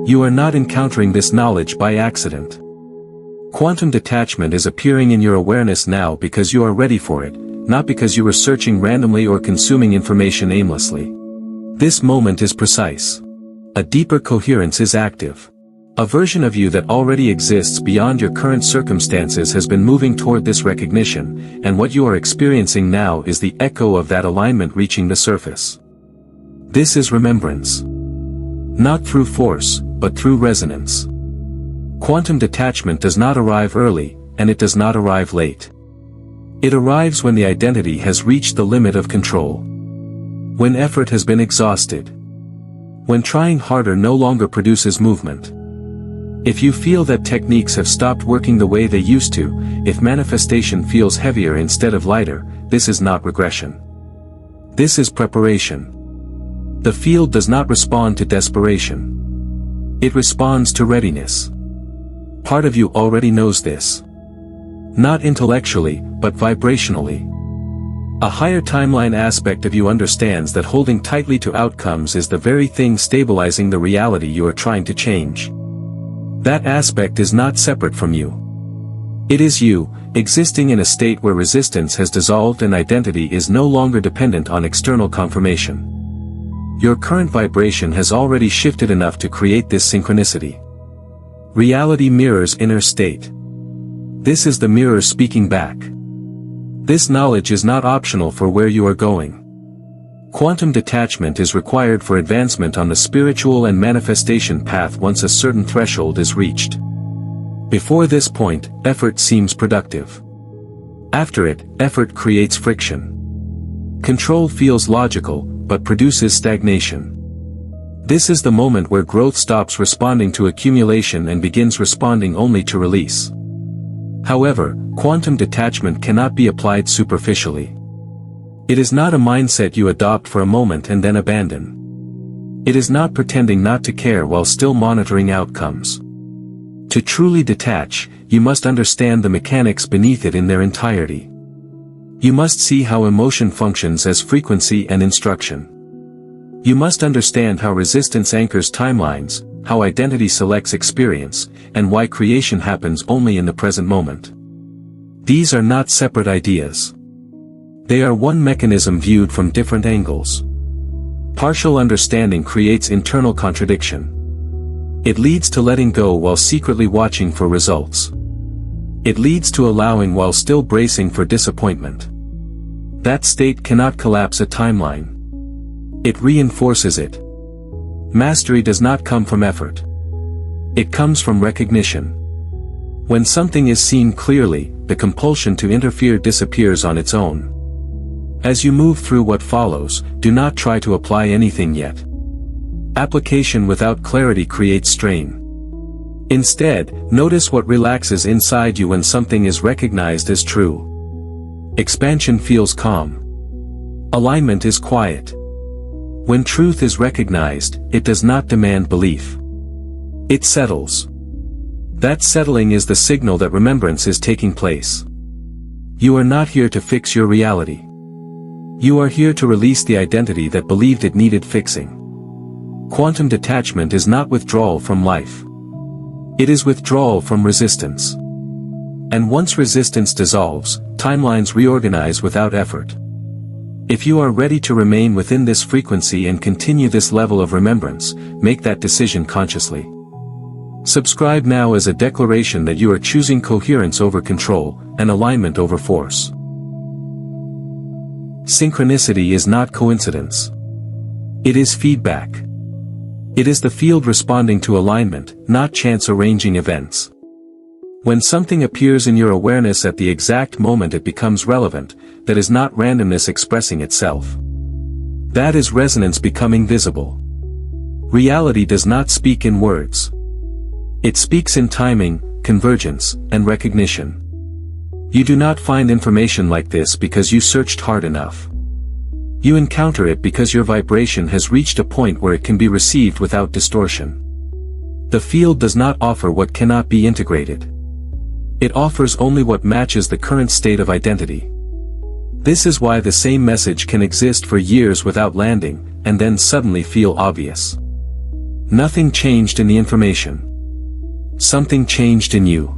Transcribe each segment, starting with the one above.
You are not encountering this knowledge by accident. Quantum detachment is appearing in your awareness now because you are ready for it, not because you were searching randomly or consuming information aimlessly. This moment is precise. A deeper coherence is active. A version of you that already exists beyond your current circumstances has been moving toward this recognition, and what you are experiencing now is the echo of that alignment reaching the surface. This is remembrance. Not through force, but through resonance. Quantum detachment does not arrive early, and it does not arrive late. It arrives when the identity has reached the limit of control. When effort has been exhausted. When trying harder no longer produces movement. If you feel that techniques have stopped working the way they used to, if manifestation feels heavier instead of lighter, this is not regression. This is preparation. The field does not respond to desperation. It responds to readiness. Part of you already knows this. Not intellectually, but vibrationally. A higher timeline aspect of you understands that holding tightly to outcomes is the very thing stabilizing the reality you are trying to change. That aspect is not separate from you. It is you, existing in a state where resistance has dissolved and identity is no longer dependent on external confirmation. Your current vibration has already shifted enough to create this synchronicity. Reality mirrors inner state. This is the mirror speaking back. This knowledge is not optional for where you are going. Quantum detachment is required for advancement on the spiritual and manifestation path once a certain threshold is reached. Before this point, effort seems productive. After it, effort creates friction. Control feels logical, but produces stagnation. This is the moment where growth stops responding to accumulation and begins responding only to release. However, quantum detachment cannot be applied superficially. It is not a mindset you adopt for a moment and then abandon. It is not pretending not to care while still monitoring outcomes. To truly detach, you must understand the mechanics beneath it in their entirety. You must see how emotion functions as frequency and instruction. You must understand how resistance anchors timelines, how identity selects experience, and why creation happens only in the present moment. These are not separate ideas. They are one mechanism viewed from different angles. Partial understanding creates internal contradiction. It leads to letting go while secretly watching for results. It leads to allowing while still bracing for disappointment. That state cannot collapse a timeline. It reinforces it. Mastery does not come from effort. It comes from recognition. When something is seen clearly, the compulsion to interfere disappears on its own. As you move through what follows, do not try to apply anything yet. Application without clarity creates strain. Instead, notice what relaxes inside you when something is recognized as true. Expansion feels calm. Alignment is quiet. When truth is recognized, it does not demand belief. It settles. That settling is the signal that remembrance is taking place. You are not here to fix your reality. You are here to release the identity that believed it needed fixing. Quantum detachment is not withdrawal from life. It is withdrawal from resistance. And once resistance dissolves, timelines reorganize without effort. If you are ready to remain within this frequency and continue this level of remembrance, make that decision consciously. Subscribe now as a declaration that you are choosing coherence over control, and alignment over force. Synchronicity is not coincidence. It is feedback. It is the field responding to alignment, not chance arranging events. When something appears in your awareness at the exact moment it becomes relevant, that is not randomness expressing itself. That is resonance becoming visible. Reality does not speak in words. It speaks in timing, convergence, and recognition. You do not find information like this because you searched hard enough. You encounter it because your vibration has reached a point where it can be received without distortion. The field does not offer what cannot be integrated. It offers only what matches the current state of identity. This is why the same message can exist for years without landing, and then suddenly feel obvious. Nothing changed in the information. Something changed in you.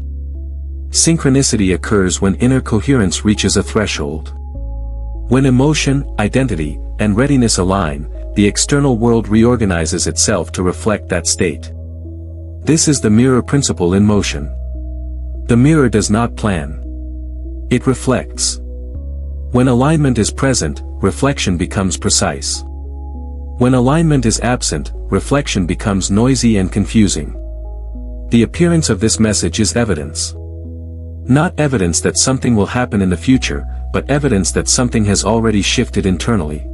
Synchronicity occurs when inner coherence reaches a threshold. When emotion, identity, and readiness align, the external world reorganizes itself to reflect that state. This is the mirror principle in motion. The mirror does not plan. It reflects. When alignment is present, reflection becomes precise. When alignment is absent, reflection becomes noisy and confusing. The appearance of this message is evidence. Not evidence that something will happen in the future, but evidence that something has already shifted internally.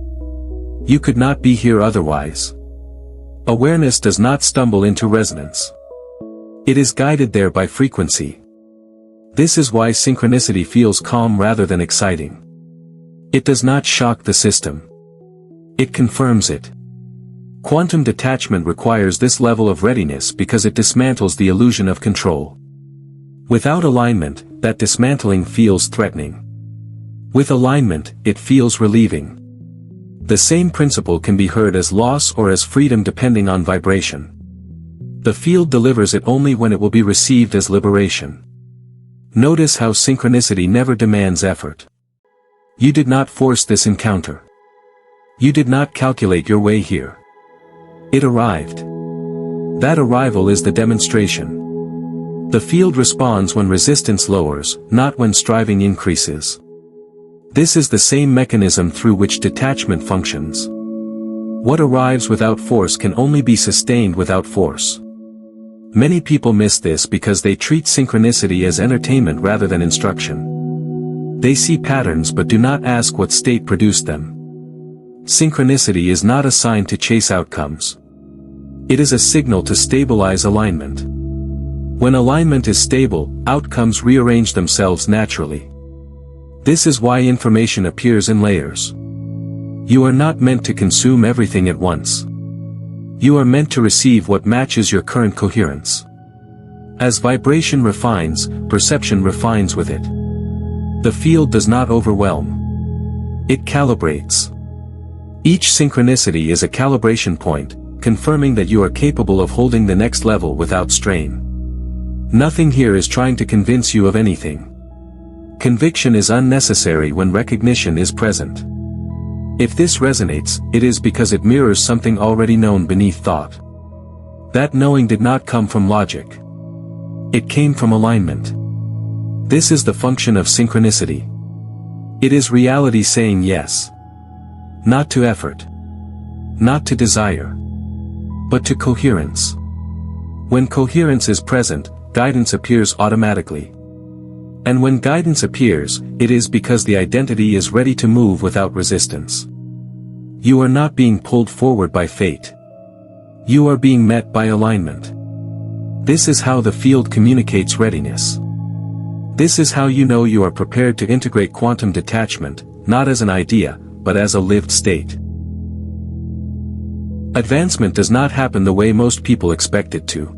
You could not be here otherwise. Awareness does not stumble into resonance. It is guided there by frequency. This is why synchronicity feels calm rather than exciting. It does not shock the system. It confirms it. Quantum detachment requires this level of readiness because it dismantles the illusion of control. Without alignment, that dismantling feels threatening. With alignment, it feels relieving. The same principle can be heard as loss or as freedom depending on vibration. The field delivers it only when it will be received as liberation. Notice how synchronicity never demands effort. You did not force this encounter. You did not calculate your way here. It arrived. That arrival is the demonstration. The field responds when resistance lowers, not when striving increases. This is the same mechanism through which detachment functions. What arrives without force can only be sustained without force. Many people miss this because they treat synchronicity as entertainment rather than instruction. They see patterns but do not ask what state produced them. Synchronicity is not a sign to chase outcomes. It is a signal to stabilize alignment. When alignment is stable, outcomes rearrange themselves naturally. This is why information appears in layers. You are not meant to consume everything at once. You are meant to receive what matches your current coherence. As vibration refines, perception refines with it. The field does not overwhelm. It calibrates. Each synchronicity is a calibration point, confirming that you are capable of holding the next level without strain. Nothing here is trying to convince you of anything. Conviction is unnecessary when recognition is present. If this resonates, it is because it mirrors something already known beneath thought. That knowing did not come from logic. It came from alignment. This is the function of synchronicity. It is reality saying yes. Not to effort. Not to desire. But to coherence. When coherence is present, guidance appears automatically. And when guidance appears, it is because the identity is ready to move without resistance. You are not being pulled forward by fate. You are being met by alignment. This is how the field communicates readiness. This is how you know you are prepared to integrate quantum detachment, not as an idea, but as a lived state. Advancement does not happen the way most people expect it to.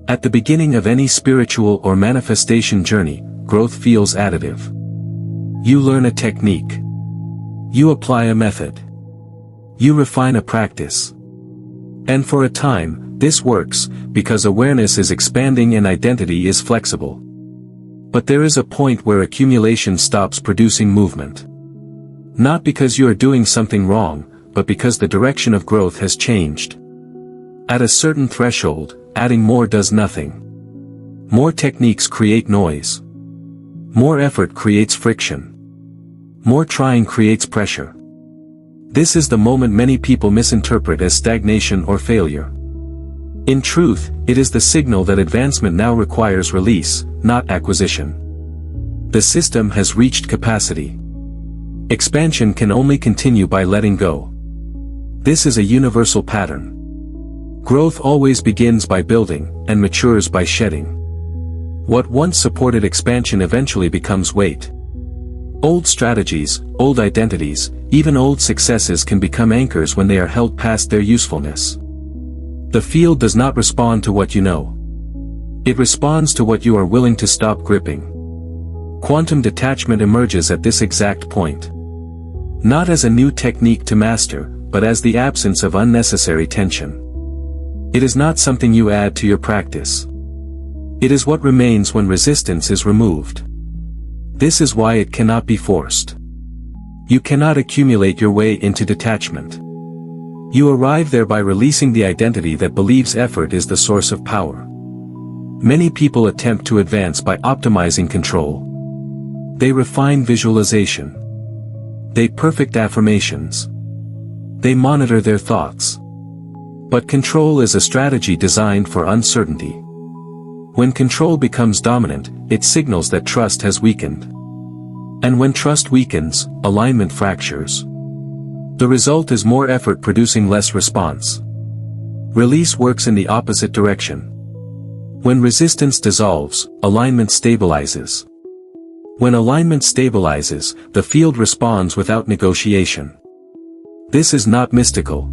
At the beginning of any spiritual or manifestation journey, growth feels additive. You learn a technique. You apply a method. You refine a practice. And for a time, this works, because awareness is expanding and identity is flexible. But there is a point where accumulation stops producing movement. Not because you are doing something wrong, but because the direction of growth has changed. At a certain threshold, adding more does nothing. More techniques create noise. More effort creates friction. More trying creates pressure. This is the moment many people misinterpret as stagnation or failure. In truth, it is the signal that advancement now requires release, not acquisition. The system has reached capacity. Expansion can only continue by letting go. This is a universal pattern. Growth always begins by building, and matures by shedding. What once supported expansion eventually becomes weight. Old strategies, old identities, even old successes can become anchors when they are held past their usefulness. The field does not respond to what you know. It responds to what you are willing to stop gripping. Quantum detachment emerges at this exact point. Not as a new technique to master, but as the absence of unnecessary tension. It is not something you add to your practice. It is what remains when resistance is removed. This is why it cannot be forced. You cannot accumulate your way into detachment. You arrive there by releasing the identity that believes effort is the source of power. Many people attempt to advance by optimizing control. They refine visualization. They perfect affirmations. They monitor their thoughts. But control is a strategy designed for uncertainty. When control becomes dominant, it signals that trust has weakened. And when trust weakens, alignment fractures. The result is more effort producing less response. Release works in the opposite direction. When resistance dissolves, alignment stabilizes. When alignment stabilizes, the field responds without negotiation. This is not mystical.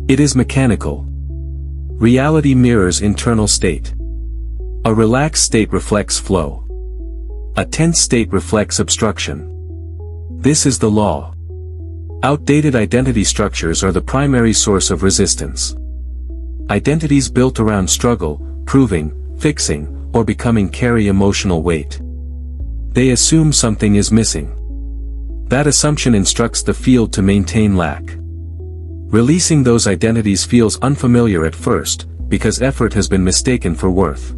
It is mechanical. Reality mirrors internal state. A relaxed state reflects flow. A tense state reflects obstruction. This is the law. Outdated identity structures are the primary source of resistance. Identities built around struggle, proving, fixing, or becoming carry emotional weight. They assume something is missing. That assumption instructs the field to maintain lack. Releasing those identities feels unfamiliar at first, because effort has been mistaken for worth.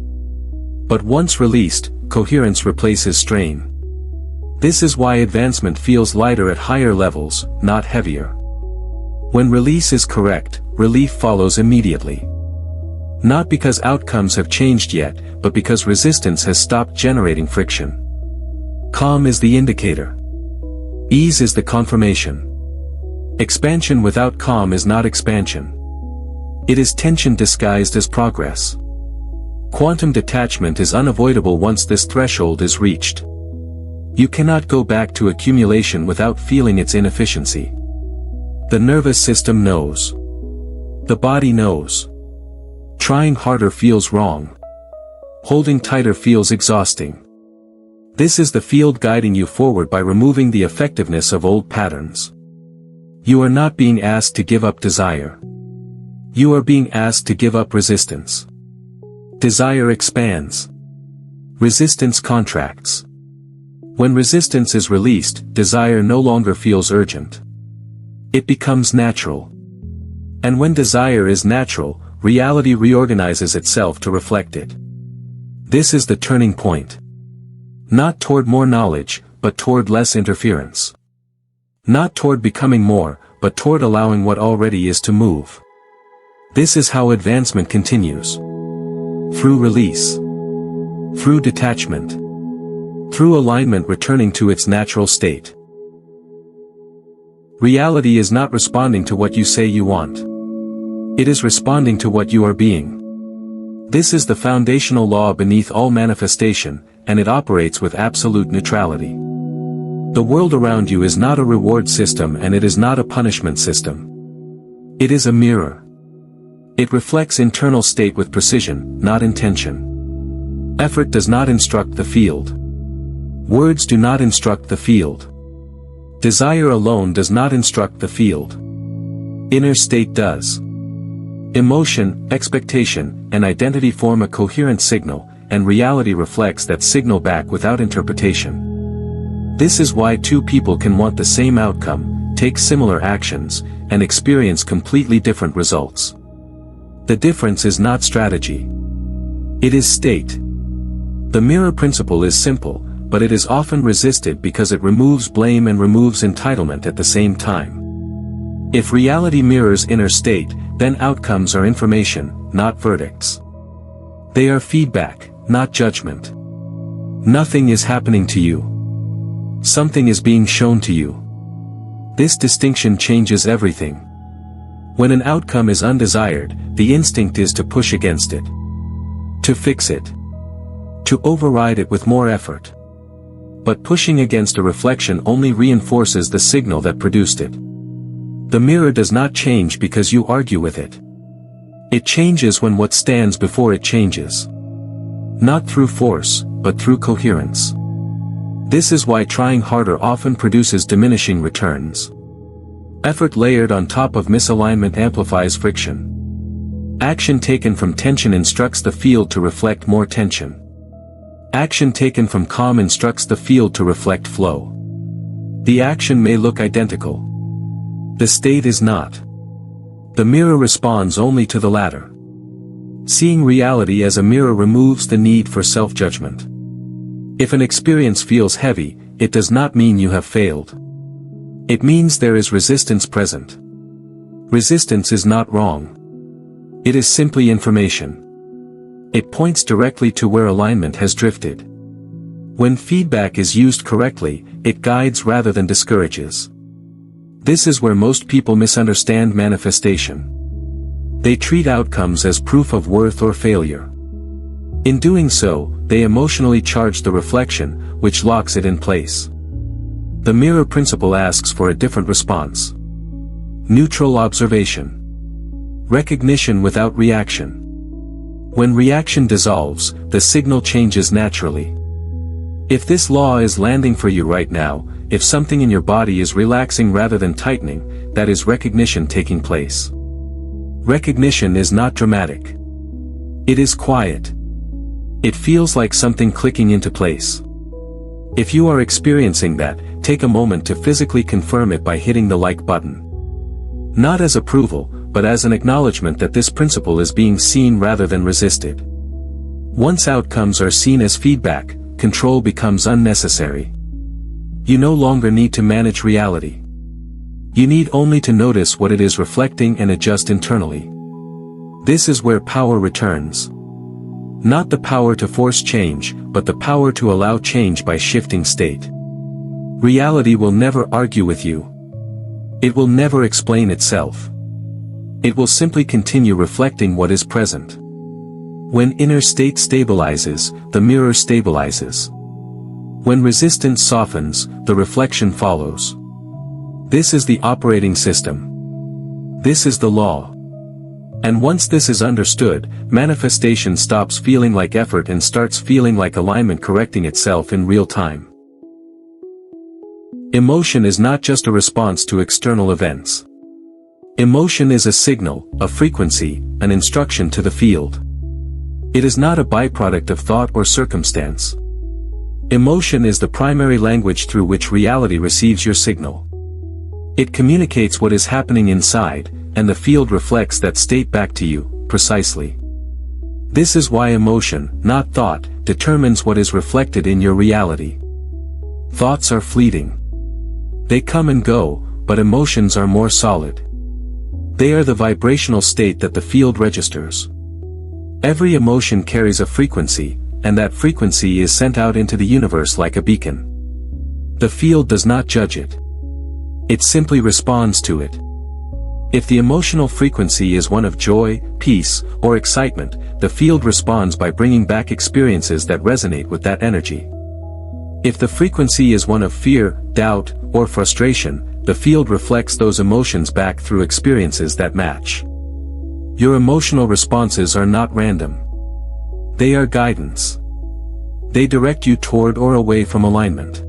But once released, coherence replaces strain. This is why advancement feels lighter at higher levels, not heavier. When release is correct, relief follows immediately. Not because outcomes have changed yet, but because resistance has stopped generating friction. Calm is the indicator. Ease is the confirmation. Expansion without calm is not expansion. It is tension disguised as progress. Quantum detachment is unavoidable once this threshold is reached. You cannot go back to accumulation without feeling its inefficiency. The nervous system knows. The body knows. Trying harder feels wrong. Holding tighter feels exhausting. This is the field guiding you forward by removing the effectiveness of old patterns. You are not being asked to give up desire. You are being asked to give up resistance. Desire expands. Resistance contracts. When resistance is released, desire no longer feels urgent. It becomes natural. And when desire is natural, reality reorganizes itself to reflect it. This is the turning point. Not toward more knowledge, but toward less interference. Not toward becoming more, but toward allowing what already is to move. This is how advancement continues. Through release. Through detachment. Through alignment returning to its natural state. Reality is not responding to what you say you want. It is responding to what you are being. This is the foundational law beneath all manifestation, and it operates with absolute neutrality. The world around you is not a reward system and it is not a punishment system. It is a mirror. It reflects internal state with precision, not intention. Effort does not instruct the field. Words do not instruct the field. Desire alone does not instruct the field. Inner state does. Emotion, expectation, and identity form a coherent signal, and reality reflects that signal back without interpretation. This is why two people can want the same outcome, take similar actions, and experience completely different results. The difference is not strategy. It is state. The mirror principle is simple, but it is often resisted because it removes blame and removes entitlement at the same time. If reality mirrors inner state, then outcomes are information, not verdicts. They are feedback, not judgment. Nothing is happening to you. Something is being shown to you. This distinction changes everything. When an outcome is undesired, the instinct is to push against it. To fix it. To override it with more effort. But pushing against a reflection only reinforces the signal that produced it. The mirror does not change because you argue with it. It changes when what stands before it changes. Not through force, but through coherence. This is why trying harder often produces diminishing returns. Effort layered on top of misalignment amplifies friction. Action taken from tension instructs the field to reflect more tension. Action taken from calm instructs the field to reflect flow. The action may look identical. The state is not. The mirror responds only to the latter. Seeing reality as a mirror removes the need for self-judgment. If an experience feels heavy, it does not mean you have failed. It means there is resistance present. Resistance is not wrong. It is simply information. It points directly to where alignment has drifted. When feedback is used correctly, it guides rather than discourages. This is where most people misunderstand manifestation. They treat outcomes as proof of worth or failure. In doing so, they emotionally charge the reflection, which locks it in place. The mirror principle asks for a different response. Neutral observation. Recognition without reaction. When reaction dissolves, the signal changes naturally. If this law is landing for you right now, if something in your body is relaxing rather than tightening, that is recognition taking place. Recognition is not dramatic. It is quiet. It feels like something clicking into place. If you are experiencing that, take a moment to physically confirm it by hitting the like button. Not as approval, but as an acknowledgement that this principle is being seen rather than resisted. Once outcomes are seen as feedback, control becomes unnecessary. You no longer need to manage reality. You need only to notice what it is reflecting and adjust internally. This is where power returns. Not the power to force change, but the power to allow change by shifting state. Reality will never argue with you. It will never explain itself. It will simply continue reflecting what is present. When inner state stabilizes, the mirror stabilizes. When resistance softens, the reflection follows. This is the operating system. This is the law. And once this is understood, manifestation stops feeling like effort and starts feeling like alignment correcting itself in real time. Emotion is not just a response to external events. Emotion is a signal, a frequency, an instruction to the field. It is not a byproduct of thought or circumstance. Emotion is the primary language through which reality receives your signal. It communicates what is happening inside, and the field reflects that state back to you, precisely. This is why emotion, not thought, determines what is reflected in your reality. Thoughts are fleeting. They come and go, but emotions are more solid. They are the vibrational state that the field registers. Every emotion carries a frequency, and that frequency is sent out into the universe like a beacon. The field does not judge it. It simply responds to it. If the emotional frequency is one of joy, peace, or excitement, the field responds by bringing back experiences that resonate with that energy. If the frequency is one of fear, doubt, or frustration, the field reflects those emotions back through experiences that match. Your emotional responses are not random. They are guidance. They direct you toward or away from alignment.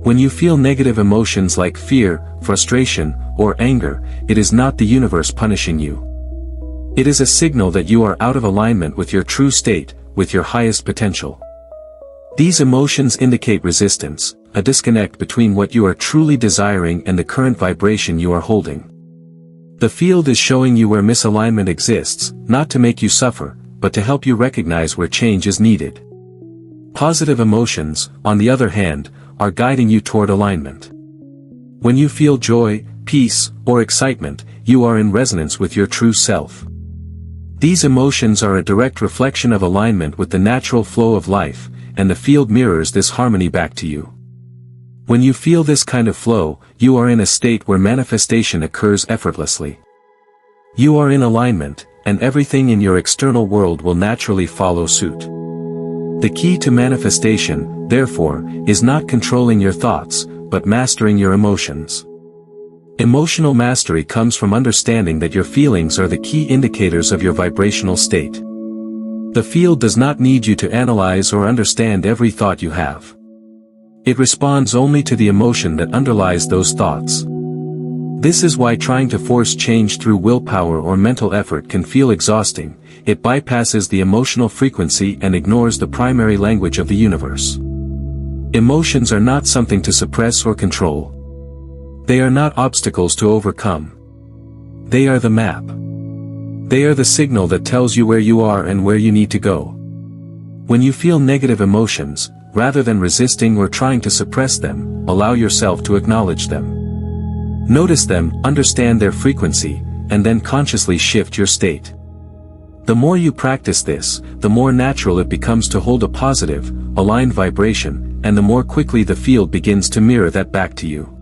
When you feel negative emotions like fear, frustration, or anger, it is not the universe punishing you. It is a signal that you are out of alignment with your true state, with your highest potential. These emotions indicate resistance, a disconnect between what you are truly desiring and the current vibration you are holding. The field is showing you where misalignment exists, not to make you suffer, but to help you recognize where change is needed. Positive emotions, on the other hand, are guiding you toward alignment. When you feel joy, peace, or excitement, you are in resonance with your true self. These emotions are a direct reflection of alignment with the natural flow of life, and the field mirrors this harmony back to you. When you feel this kind of flow, you are in a state where manifestation occurs effortlessly. You are in alignment, and everything in your external world will naturally follow suit. The key to manifestation, therefore, is not controlling your thoughts, but mastering your emotions. Emotional mastery comes from understanding that your feelings are the key indicators of your vibrational state. The field does not need you to analyze or understand every thought you have. It responds only to the emotion that underlies those thoughts. This is why trying to force change through willpower or mental effort can feel exhausting. It bypasses the emotional frequency and ignores the primary language of the universe. Emotions are not something to suppress or control. They are not obstacles to overcome. They are the map. They are the signal that tells you where you are and where you need to go. When you feel negative emotions, rather than resisting or trying to suppress them, allow yourself to acknowledge them. Notice them, understand their frequency, and then consciously shift your state. The more you practice this, the more natural it becomes to hold a positive, aligned vibration, and the more quickly the field begins to mirror that back to you.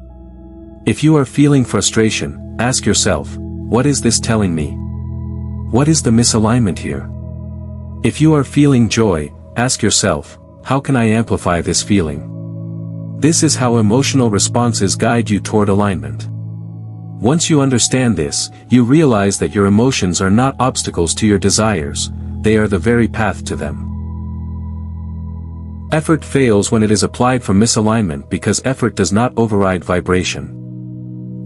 If you are feeling frustration, ask yourself, what is this telling me? What is the misalignment here? If you are feeling joy, ask yourself, how can I amplify this feeling? This is how emotional responses guide you toward alignment. Once you understand this, you realize that your emotions are not obstacles to your desires, they are the very path to them. Effort fails when it is applied from misalignment because effort does not override vibration.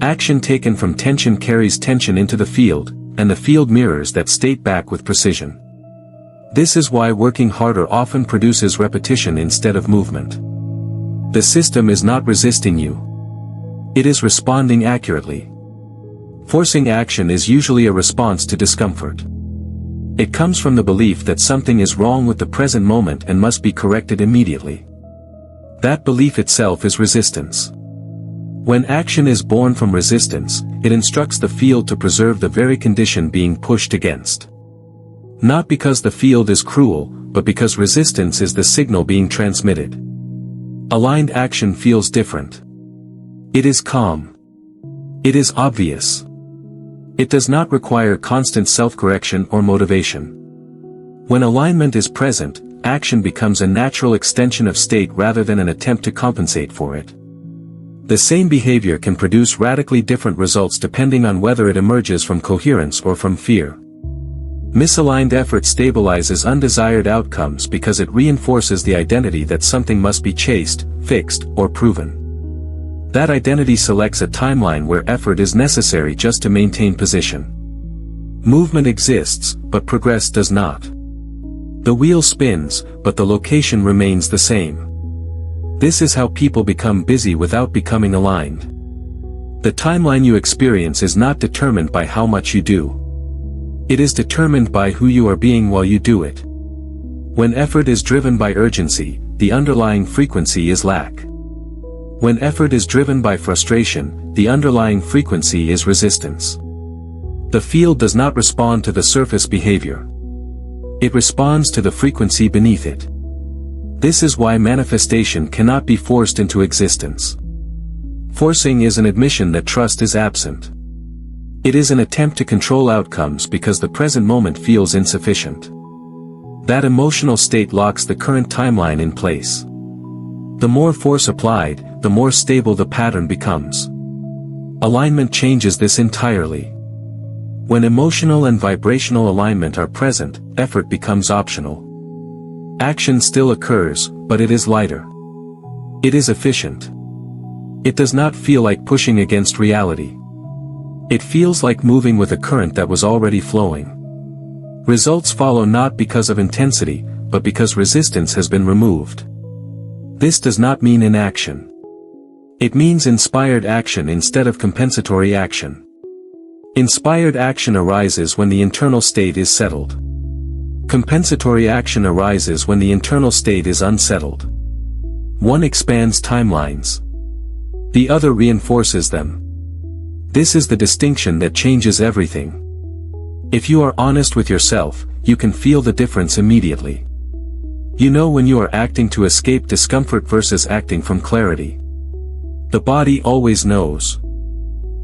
Action taken from tension carries tension into the field, and the field mirrors that state back with precision. This is why working harder often produces repetition instead of movement. The system is not resisting you. It is responding accurately. Forcing action is usually a response to discomfort. It comes from the belief that something is wrong with the present moment and must be corrected immediately. That belief itself is resistance. When action is born from resistance, it instructs the field to preserve the very condition being pushed against. Not because the field is cruel, but because resistance is the signal being transmitted. Aligned action feels different. It is calm. It is obvious. It does not require constant self-correction or motivation. When alignment is present, action becomes a natural extension of state rather than an attempt to compensate for it. The same behavior can produce radically different results depending on whether it emerges from coherence or from fear. Misaligned effort stabilizes undesired outcomes because it reinforces the identity that something must be chased, fixed, or proven. That identity selects a timeline where effort is necessary just to maintain position. Movement exists, but progress does not. The wheel spins, but the location remains the same. This is how people become busy without becoming aligned. The timeline you experience is not determined by how much you do. It is determined by who you are being while you do it. When effort is driven by urgency, the underlying frequency is lack. When effort is driven by frustration, the underlying frequency is resistance. The field does not respond to the surface behavior. It responds to the frequency beneath it. This is why manifestation cannot be forced into existence. Forcing is an admission that trust is absent. It is an attempt to control outcomes because the present moment feels insufficient. That emotional state locks the current timeline in place. The more force applied, the more stable the pattern becomes. Alignment changes this entirely. When emotional and vibrational alignment are present, effort becomes optional. Action still occurs, but it is lighter. It is efficient. It does not feel like pushing against reality. It feels like moving with a current that was already flowing. Results follow not because of intensity, but because resistance has been removed. This does not mean inaction. It means inspired action instead of compensatory action. Inspired action arises when the internal state is settled. Compensatory action arises when the internal state is unsettled. One expands timelines. The other reinforces them. This is the distinction that changes everything. If you are honest with yourself, you can feel the difference immediately. You know when you are acting to escape discomfort versus acting from clarity. The body always knows.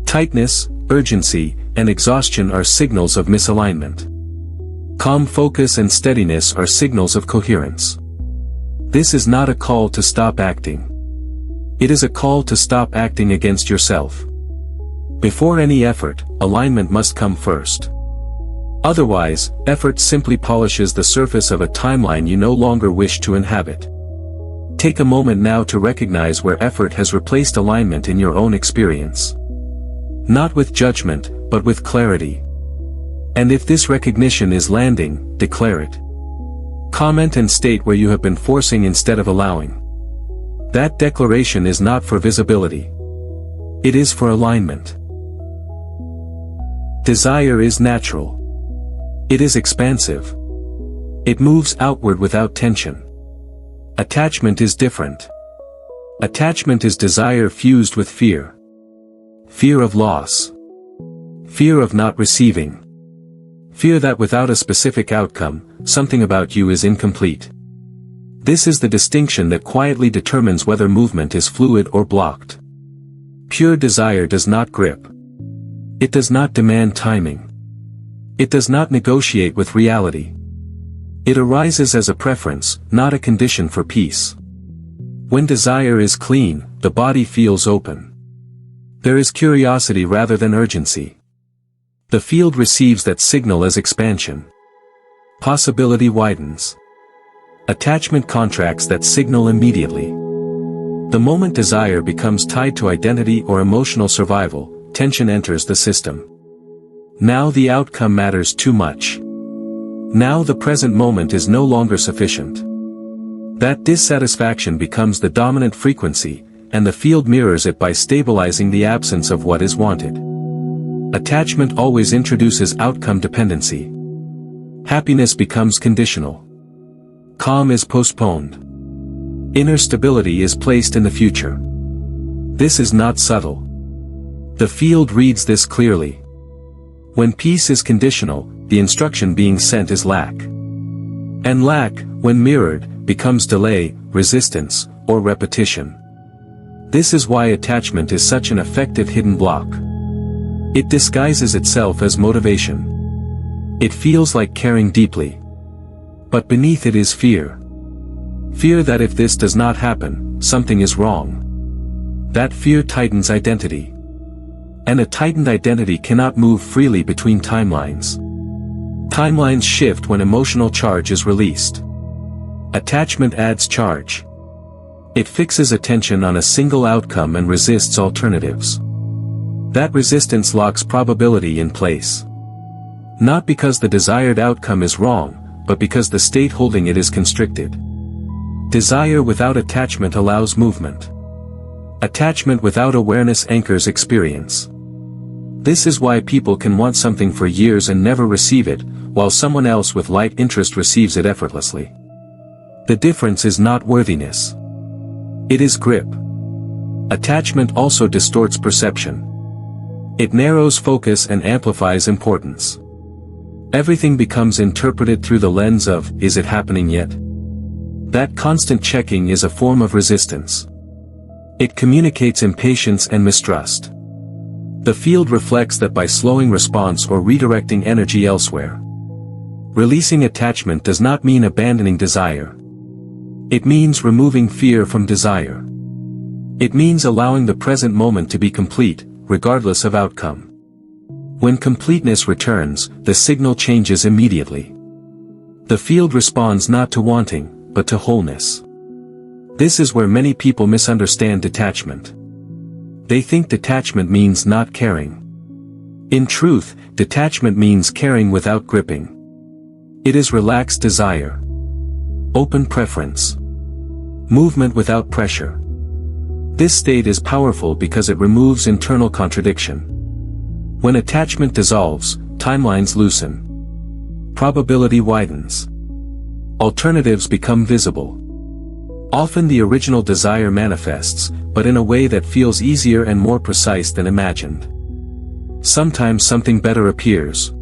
Tightness, urgency, and exhaustion are signals of misalignment. Calm focus and steadiness are signals of coherence. This is not a call to stop acting. It is a call to stop acting against yourself. Before any effort, alignment must come first. Otherwise, effort simply polishes the surface of a timeline you no longer wish to inhabit. Take a moment now to recognize where effort has replaced alignment in your own experience. Not with judgment, but with clarity. And if this recognition is landing, declare it. Comment and state where you have been forcing instead of allowing. That declaration is not for visibility. It is for alignment. Desire is natural. It is expansive. It moves outward without tension. Attachment is different. Attachment is desire fused with fear. Fear of loss. Fear of not receiving. Fear that without a specific outcome, something about you is incomplete. This is the distinction that quietly determines whether movement is fluid or blocked. Pure desire does not grip. It does not demand timing. It does not negotiate with reality. It arises as a preference, not a condition for peace. When desire is clean, the body feels open. There is curiosity rather than urgency. The field receives that signal as expansion. Possibility widens. Attachment contracts that signal immediately. The moment desire becomes tied to identity or emotional survival, tension enters the system. Now the outcome matters too much. Now the present moment is no longer sufficient. That dissatisfaction becomes the dominant frequency, and the field mirrors it by stabilizing the absence of what is wanted. Attachment always introduces outcome dependency. Happiness becomes conditional. Calm is postponed. Inner stability is placed in the future. This is not subtle. The field reads this clearly. When peace is conditional, the instruction being sent is lack. And lack, when mirrored, becomes delay, resistance, or repetition. This is why attachment is such an effective hidden block. It disguises itself as motivation. It feels like caring deeply. But beneath it is fear. Fear that if this does not happen, something is wrong. That fear tightens identity. And a tightened identity cannot move freely between timelines. Timelines shift when emotional charge is released. Attachment adds charge. It fixes attention on a single outcome and resists alternatives. That resistance locks probability in place. Not because the desired outcome is wrong, but because the state holding it is constricted. Desire without attachment allows movement. Attachment without awareness anchors experience. This is why people can want something for years and never receive it, while someone else with light interest receives it effortlessly. The difference is not worthiness. It is grip. Attachment also distorts perception. It narrows focus and amplifies importance. Everything becomes interpreted through the lens of, is it happening yet? That constant checking is a form of resistance. It communicates impatience and mistrust. The field reflects that by slowing response or redirecting energy elsewhere. Releasing attachment does not mean abandoning desire. It means removing fear from desire. It means allowing the present moment to be complete, regardless of outcome. When completeness returns, the signal changes immediately. The field responds not to wanting, but to wholeness. This is where many people misunderstand detachment. They think detachment means not caring. In truth, detachment means caring without gripping. It is relaxed desire. Open preference. Movement without pressure. This state is powerful because it removes internal contradiction. When attachment dissolves, timelines loosen. Probability widens. Alternatives become visible. Often the original desire manifests, but in a way that feels easier and more precise than imagined. Sometimes something better appears.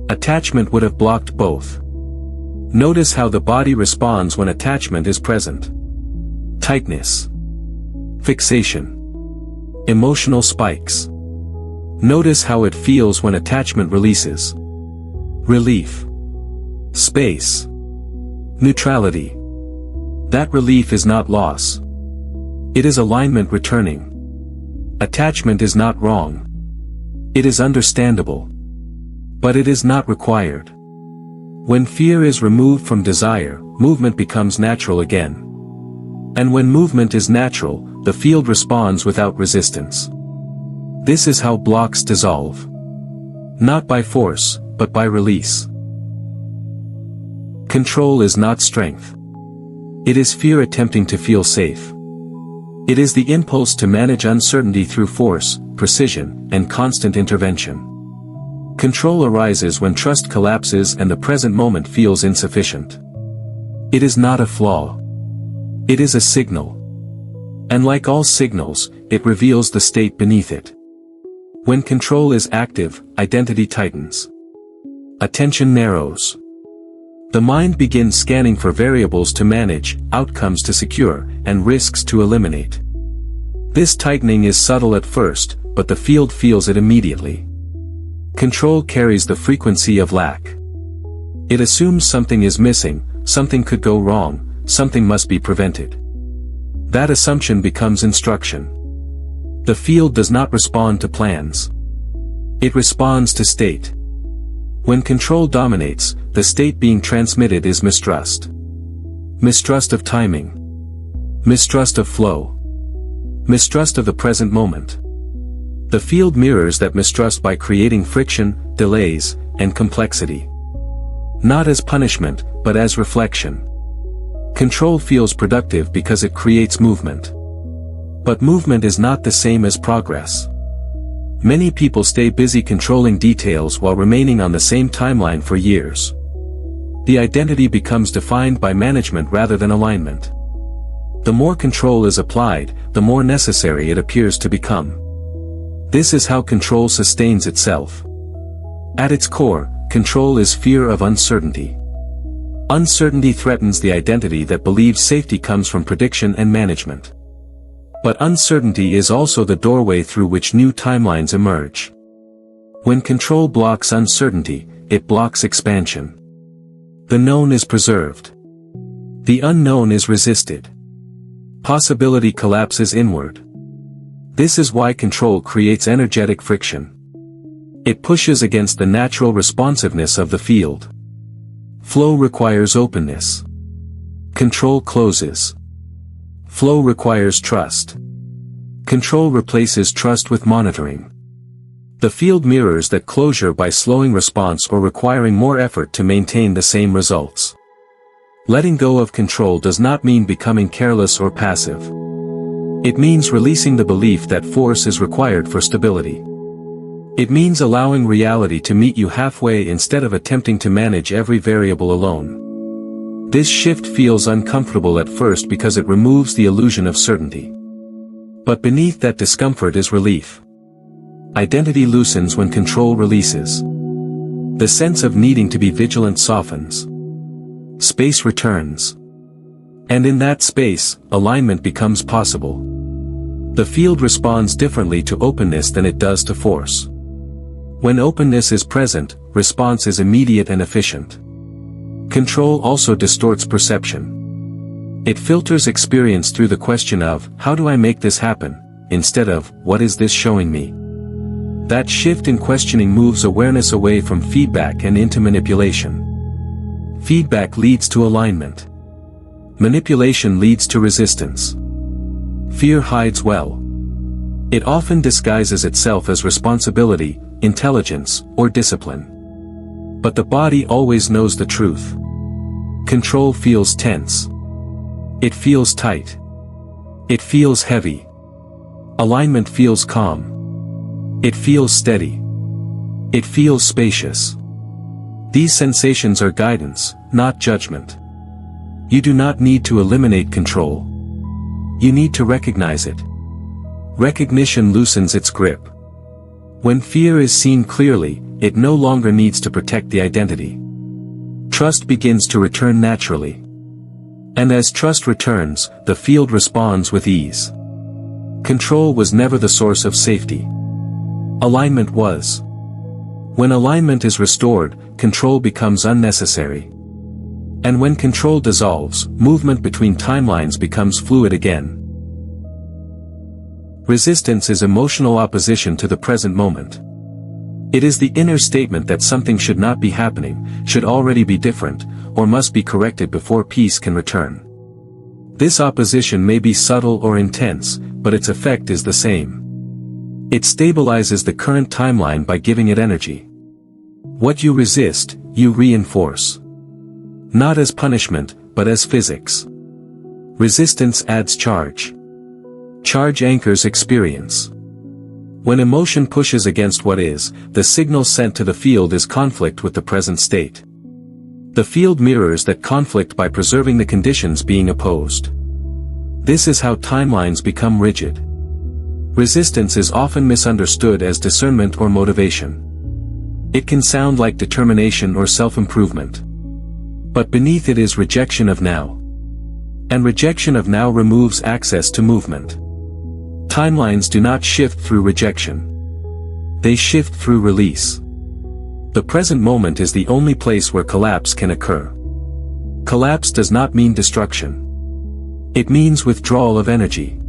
Attachment would have blocked both. Notice how the body responds when attachment is present. Tightness. Fixation. Emotional spikes. Notice how it feels when attachment releases. Relief. Space. Neutrality. That relief is not loss. It is alignment returning. Attachment is not wrong. It is understandable. But it is not required. When fear is removed from desire, movement becomes natural again. And when movement is natural, the field responds without resistance. This is how blocks dissolve. Not by force, but by release. Control is not strength. It is fear attempting to feel safe. It is the impulse to manage uncertainty through force, precision, and constant intervention. Control arises when trust collapses and the present moment feels insufficient. It is not a flaw. It is a signal. And like all signals, it reveals the state beneath it. When control is active, identity tightens. Attention narrows. The mind begins scanning for variables to manage, outcomes to secure, and risks to eliminate. This tightening is subtle at first, but the field feels it immediately. Control carries the frequency of lack. It assumes something is missing, something could go wrong, something must be prevented. That assumption becomes instruction. The field does not respond to plans. It responds to state. When control dominates, the state being transmitted is mistrust. Mistrust of timing. Mistrust of flow. Mistrust of the present moment. The field mirrors that mistrust by creating friction, delays, and complexity. Not as punishment, but as reflection. Control feels productive because it creates movement. But movement is not the same as progress. Many people stay busy controlling details while remaining on the same timeline for years. The identity becomes defined by management rather than alignment. The more control is applied, the more necessary it appears to become. This is how control sustains itself. At its core, control is fear of uncertainty. Uncertainty threatens the identity that believes safety comes from prediction and management. But uncertainty is also the doorway through which new timelines emerge. When control blocks uncertainty, it blocks expansion. The known is preserved. The unknown is resisted. Possibility collapses inward. This is why control creates energetic friction. It pushes against the natural responsiveness of the field. Flow requires openness. Control closes. Flow requires trust. Control replaces trust with monitoring. The field mirrors that closure by slowing response or requiring more effort to maintain the same results. Letting go of control does not mean becoming careless or passive. It means releasing the belief that force is required for stability. It means allowing reality to meet you halfway instead of attempting to manage every variable alone. This shift feels uncomfortable at first because it removes the illusion of certainty. But beneath that discomfort is relief. Identity loosens when control releases. The sense of needing to be vigilant softens. Space returns. And in that space, alignment becomes possible. The field responds differently to openness than it does to force. When openness is present, response is immediate and efficient. Control also distorts perception. It filters experience through the question of, how do I make this happen, instead of, what is this showing me? That shift in questioning moves awareness away from feedback and into manipulation. Feedback leads to alignment. Manipulation leads to resistance. Fear hides well. It often disguises itself as responsibility, intelligence, or discipline. But the body always knows the truth. Control feels tense. It feels tight. It feels heavy. Alignment feels calm. It feels steady. It feels spacious. These sensations are guidance, not judgment. You do not need to eliminate control. You need to recognize it. Recognition loosens its grip. When fear is seen clearly, it no longer needs to protect the identity. Trust begins to return naturally. And as trust returns, the field responds with ease. Control was never the source of safety. Alignment was. When alignment is restored, control becomes unnecessary. And when control dissolves, movement between timelines becomes fluid again. Resistance is emotional opposition to the present moment. It is the inner statement that something should not be happening, should already be different, or must be corrected before peace can return. This opposition may be subtle or intense, but its effect is the same. It stabilizes the current timeline by giving it energy. What you resist, you reinforce. Not as punishment, but as physics. Resistance adds charge. Charge anchors experience. When emotion pushes against what is, the signal sent to the field is conflict with the present state. The field mirrors that conflict by preserving the conditions being opposed. This is how timelines become rigid. Resistance is often misunderstood as discernment or motivation. It can sound like determination or self-improvement. But beneath it is rejection of now. And rejection of now removes access to movement. Timelines do not shift through rejection. They shift through release. The present moment is the only place where collapse can occur. Collapse does not mean destruction. It means withdrawal of energy.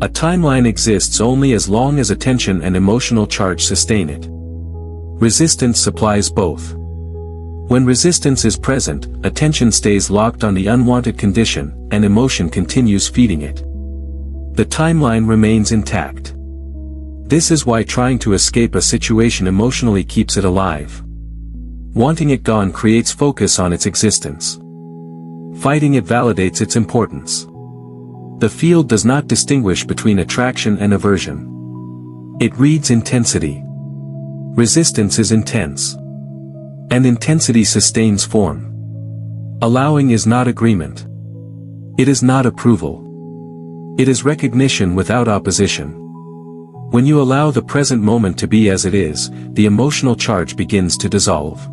A timeline exists only as long as attention and emotional charge sustain it. Resistance supplies both. When resistance is present, attention stays locked on the unwanted condition, and emotion continues feeding it. The timeline remains intact. This is why trying to escape a situation emotionally keeps it alive. Wanting it gone creates focus on its existence. Fighting it validates its importance. The field does not distinguish between attraction and aversion. It reads intensity. Resistance is intense. And intensity sustains form. Allowing is not agreement. It is not approval. It is recognition without opposition. When you allow the present moment to be as it is, the emotional charge begins to dissolve.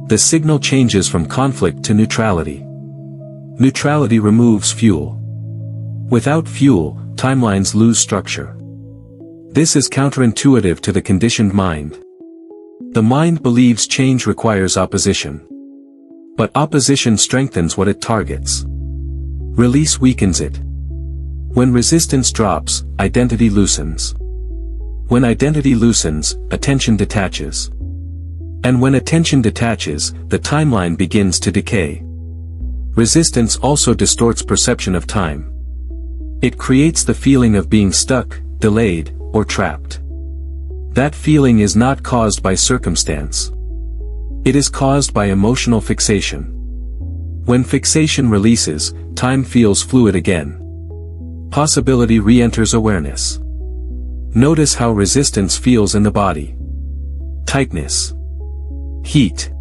The signal changes from conflict to neutrality. Neutrality removes fuel. Without fuel, timelines lose structure. This is counterintuitive to the conditioned mind. The mind believes change requires opposition. But opposition strengthens what it targets. Release weakens it. When resistance drops, identity loosens. When identity loosens, attention detaches. And when attention detaches, the timeline begins to decay. Resistance also distorts perception of time. It creates the feeling of being stuck, delayed, or trapped. That feeling is not caused by circumstance. It is caused by emotional fixation. When fixation releases, time feels fluid again. Possibility re-enters awareness. Notice how resistance feels in the body. Tightness. Heat.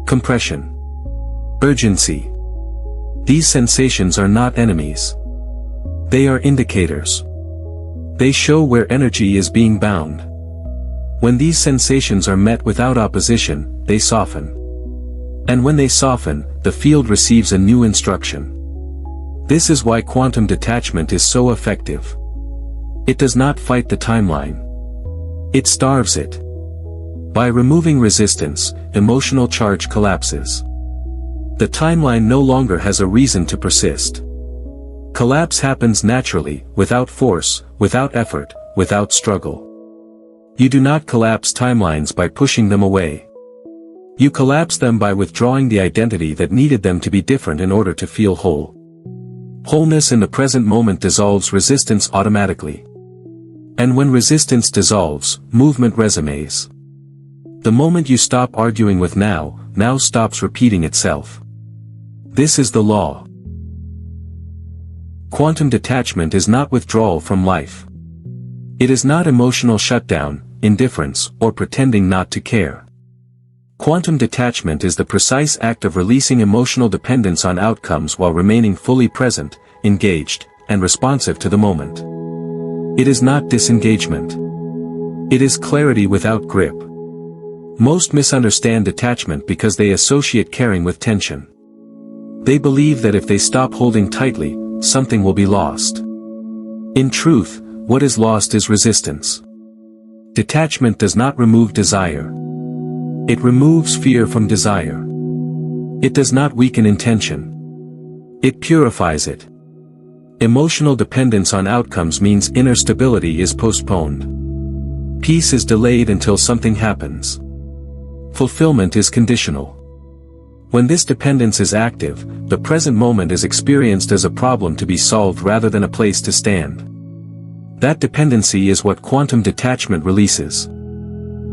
Compression. Urgency. These sensations are not enemies. They are indicators. They show where energy is being bound. When these sensations are met without opposition, they soften. And when they soften, the field receives a new instruction. This is why quantum detachment is so effective. It does not fight the timeline. It starves it. By removing resistance, emotional charge collapses. The timeline no longer has a reason to persist. Collapse happens naturally, without force, without effort, without struggle. You do not collapse timelines by pushing them away. You collapse them by withdrawing the identity that needed them to be different in order to feel whole. Wholeness in the present moment dissolves resistance automatically. And when resistance dissolves, movement resumes. The moment you stop arguing with now, now stops repeating itself. This is the law. Quantum detachment is not withdrawal from life. It is not emotional shutdown, indifference, or pretending not to care. Quantum detachment is the precise act of releasing emotional dependence on outcomes while remaining fully present, engaged, and responsive to the moment. It is not disengagement. It is clarity without grip. Most misunderstand detachment because they associate caring with tension. They believe that if they stop holding tightly, something will be lost. In truth, what is lost is resistance. Detachment does not remove desire. It removes fear from desire. It does not weaken intention. It purifies it. Emotional dependence on outcomes means inner stability is postponed. Peace is delayed until something happens. Fulfillment is conditional. When this dependence is active, the present moment is experienced as a problem to be solved rather than a place to stand. That dependency is what quantum detachment releases.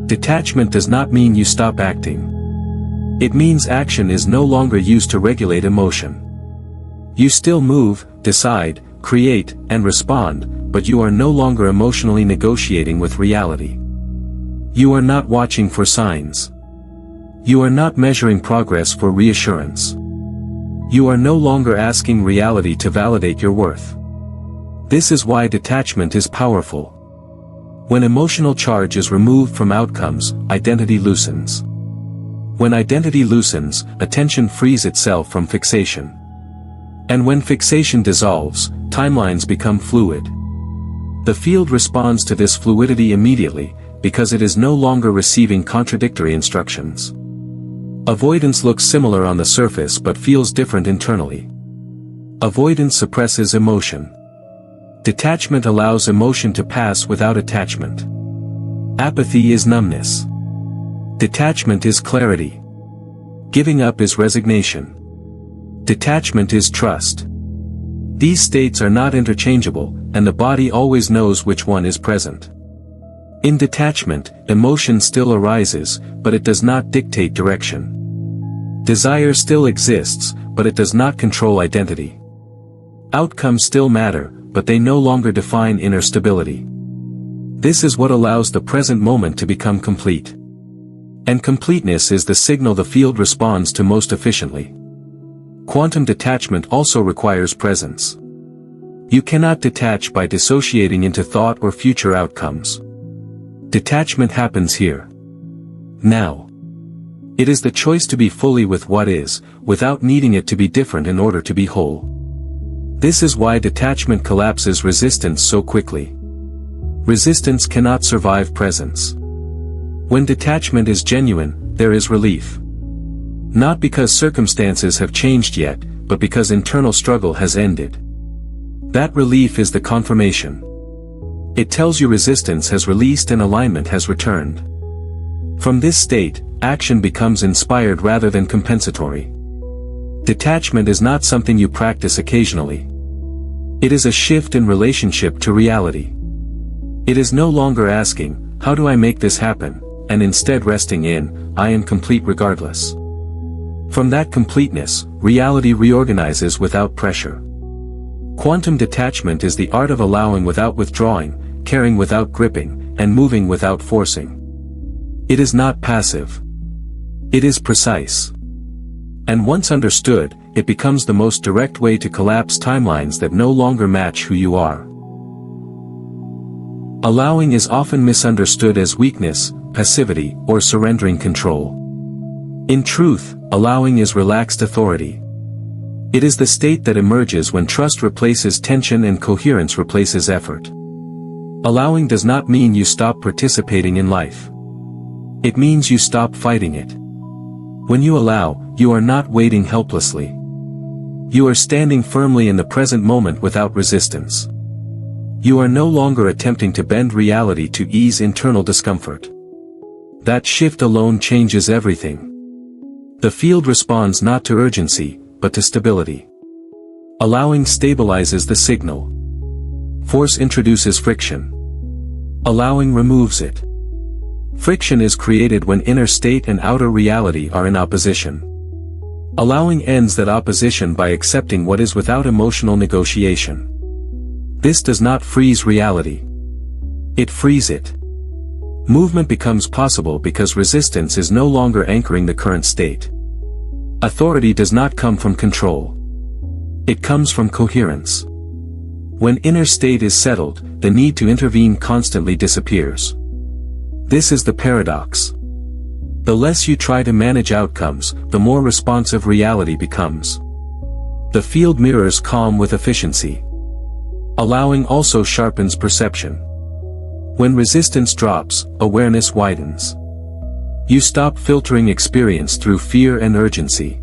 Detachment does not mean you stop acting. It means action is no longer used to regulate emotion. You still move, decide, create, and respond, but you are no longer emotionally negotiating with reality. You are not watching for signs. You are not measuring progress for reassurance. You are no longer asking reality to validate your worth. This is why detachment is powerful. When emotional charge is removed from outcomes, identity loosens. When identity loosens, attention frees itself from fixation. And when fixation dissolves, timelines become fluid. The field responds to this fluidity immediately, because it is no longer receiving contradictory instructions. Avoidance looks similar on the surface but feels different internally. Avoidance suppresses emotion. Detachment allows emotion to pass without attachment. Apathy is numbness. Detachment is clarity. Giving up is resignation. Detachment is trust. These states are not interchangeable, and the body always knows which one is present. In detachment, emotion still arises, but it does not dictate direction. Desire still exists, but it does not control identity. Outcomes still matter, but they no longer define inner stability. This is what allows the present moment to become complete. And completeness is the signal the field responds to most efficiently. Quantum detachment also requires presence. You cannot detach by dissociating into thought or future outcomes. Detachment happens here. Now. It is the choice to be fully with what is, without needing it to be different in order to be whole. This is why detachment collapses resistance so quickly. Resistance cannot survive presence. When detachment is genuine, there is relief. Not because circumstances have changed yet, but because internal struggle has ended. That relief is the confirmation. It tells you resistance has released and alignment has returned. From this state, action becomes inspired rather than compensatory. Detachment is not something you practice occasionally. It is a shift in relationship to reality. It is no longer asking, how do I make this happen, and instead resting in, I am complete regardless. From that completeness, reality reorganizes without pressure. Quantum detachment is the art of allowing without withdrawing, caring without gripping, and moving without forcing. It is not passive. It is precise. And once understood, it becomes the most direct way to collapse timelines that no longer match who you are. Allowing is often misunderstood as weakness, passivity, or surrendering control. In truth, allowing is relaxed authority. It is the state that emerges when trust replaces tension and coherence replaces effort. Allowing does not mean you stop participating in life. It means you stop fighting it. When you allow, you are not waiting helplessly. You are standing firmly in the present moment without resistance. You are no longer attempting to bend reality to ease internal discomfort. That shift alone changes everything. The field responds not to urgency, but to stability. Allowing stabilizes the signal. Force introduces friction. Allowing removes it. Friction is created when inner state and outer reality are in opposition. Allowing ends that opposition by accepting what is without emotional negotiation. This does not freeze reality. It frees it. Movement becomes possible because resistance is no longer anchoring the current state. Authority does not come from control. It comes from coherence. When inner state is settled, the need to intervene constantly disappears. This is the paradox. The less you try to manage outcomes, the more responsive reality becomes. The field mirrors calm with efficiency. Allowing also sharpens perception. When resistance drops, awareness widens. You stop filtering experience through fear and urgency.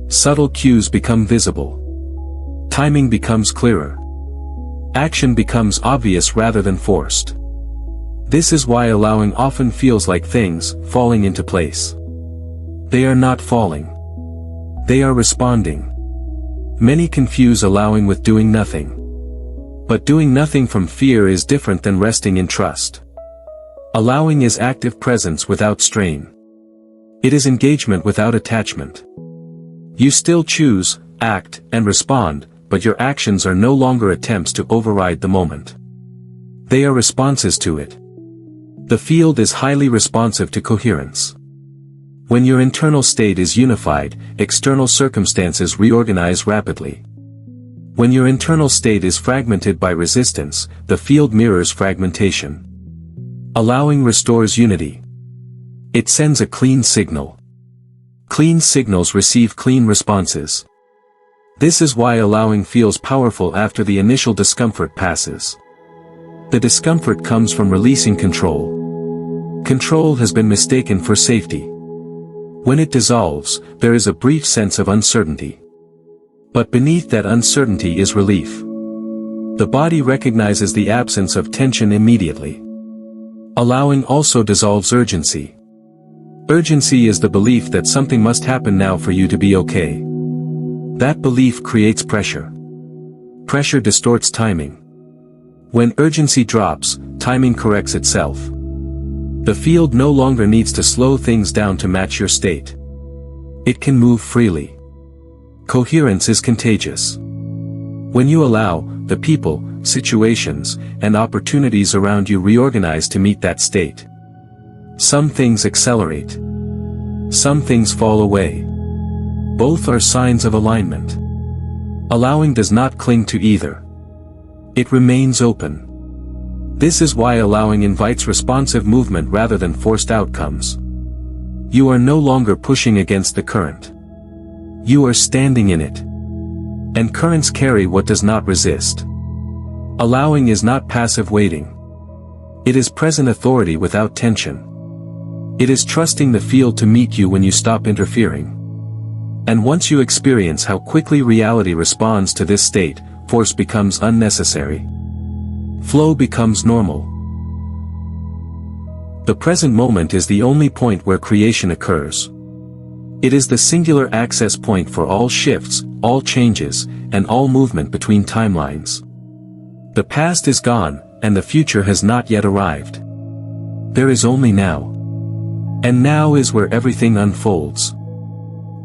Subtle cues become visible. Timing becomes clearer. Action becomes obvious rather than forced. This is why allowing often feels like things falling into place. They are not falling. They are responding. Many confuse allowing with doing nothing. But doing nothing from fear is different than resting in trust. Allowing is active presence without strain. It is engagement without attachment. You still choose, act, and respond, but your actions are no longer attempts to override the moment. They are responses to it. The field is highly responsive to coherence. When your internal state is unified, external circumstances reorganize rapidly. When your internal state is fragmented by resistance, the field mirrors fragmentation. Allowing restores unity. It sends a clean signal. Clean signals receive clean responses. This is why allowing feels powerful after the initial discomfort passes. The discomfort comes from releasing control. Control has been mistaken for safety. When it dissolves, there is a brief sense of uncertainty. But beneath that uncertainty is relief. The body recognizes the absence of tension immediately. Allowing also dissolves urgency. Urgency is the belief that something must happen now for you to be okay. That belief creates pressure. Pressure distorts timing. When urgency drops, timing corrects itself. The field no longer needs to slow things down to match your state. It can move freely. Coherence is contagious. When you allow, the people, situations, and opportunities around you reorganize to meet that state. Some things accelerate. Some things fall away. Both are signs of alignment. Allowing does not cling to either. It remains open. This is why allowing invites responsive movement rather than forced outcomes. You are no longer pushing against the current. You are standing in it. And currents carry what does not resist. Allowing is not passive waiting. It is present authority without tension. It is trusting the field to meet you when you stop interfering. And once you experience how quickly reality responds to this state, force becomes unnecessary. Flow becomes normal. The present moment is the only point where creation occurs. It is the singular access point for all shifts, all changes, and all movement between timelines. The past is gone, and the future has not yet arrived. There is only now. And now is where everything unfolds.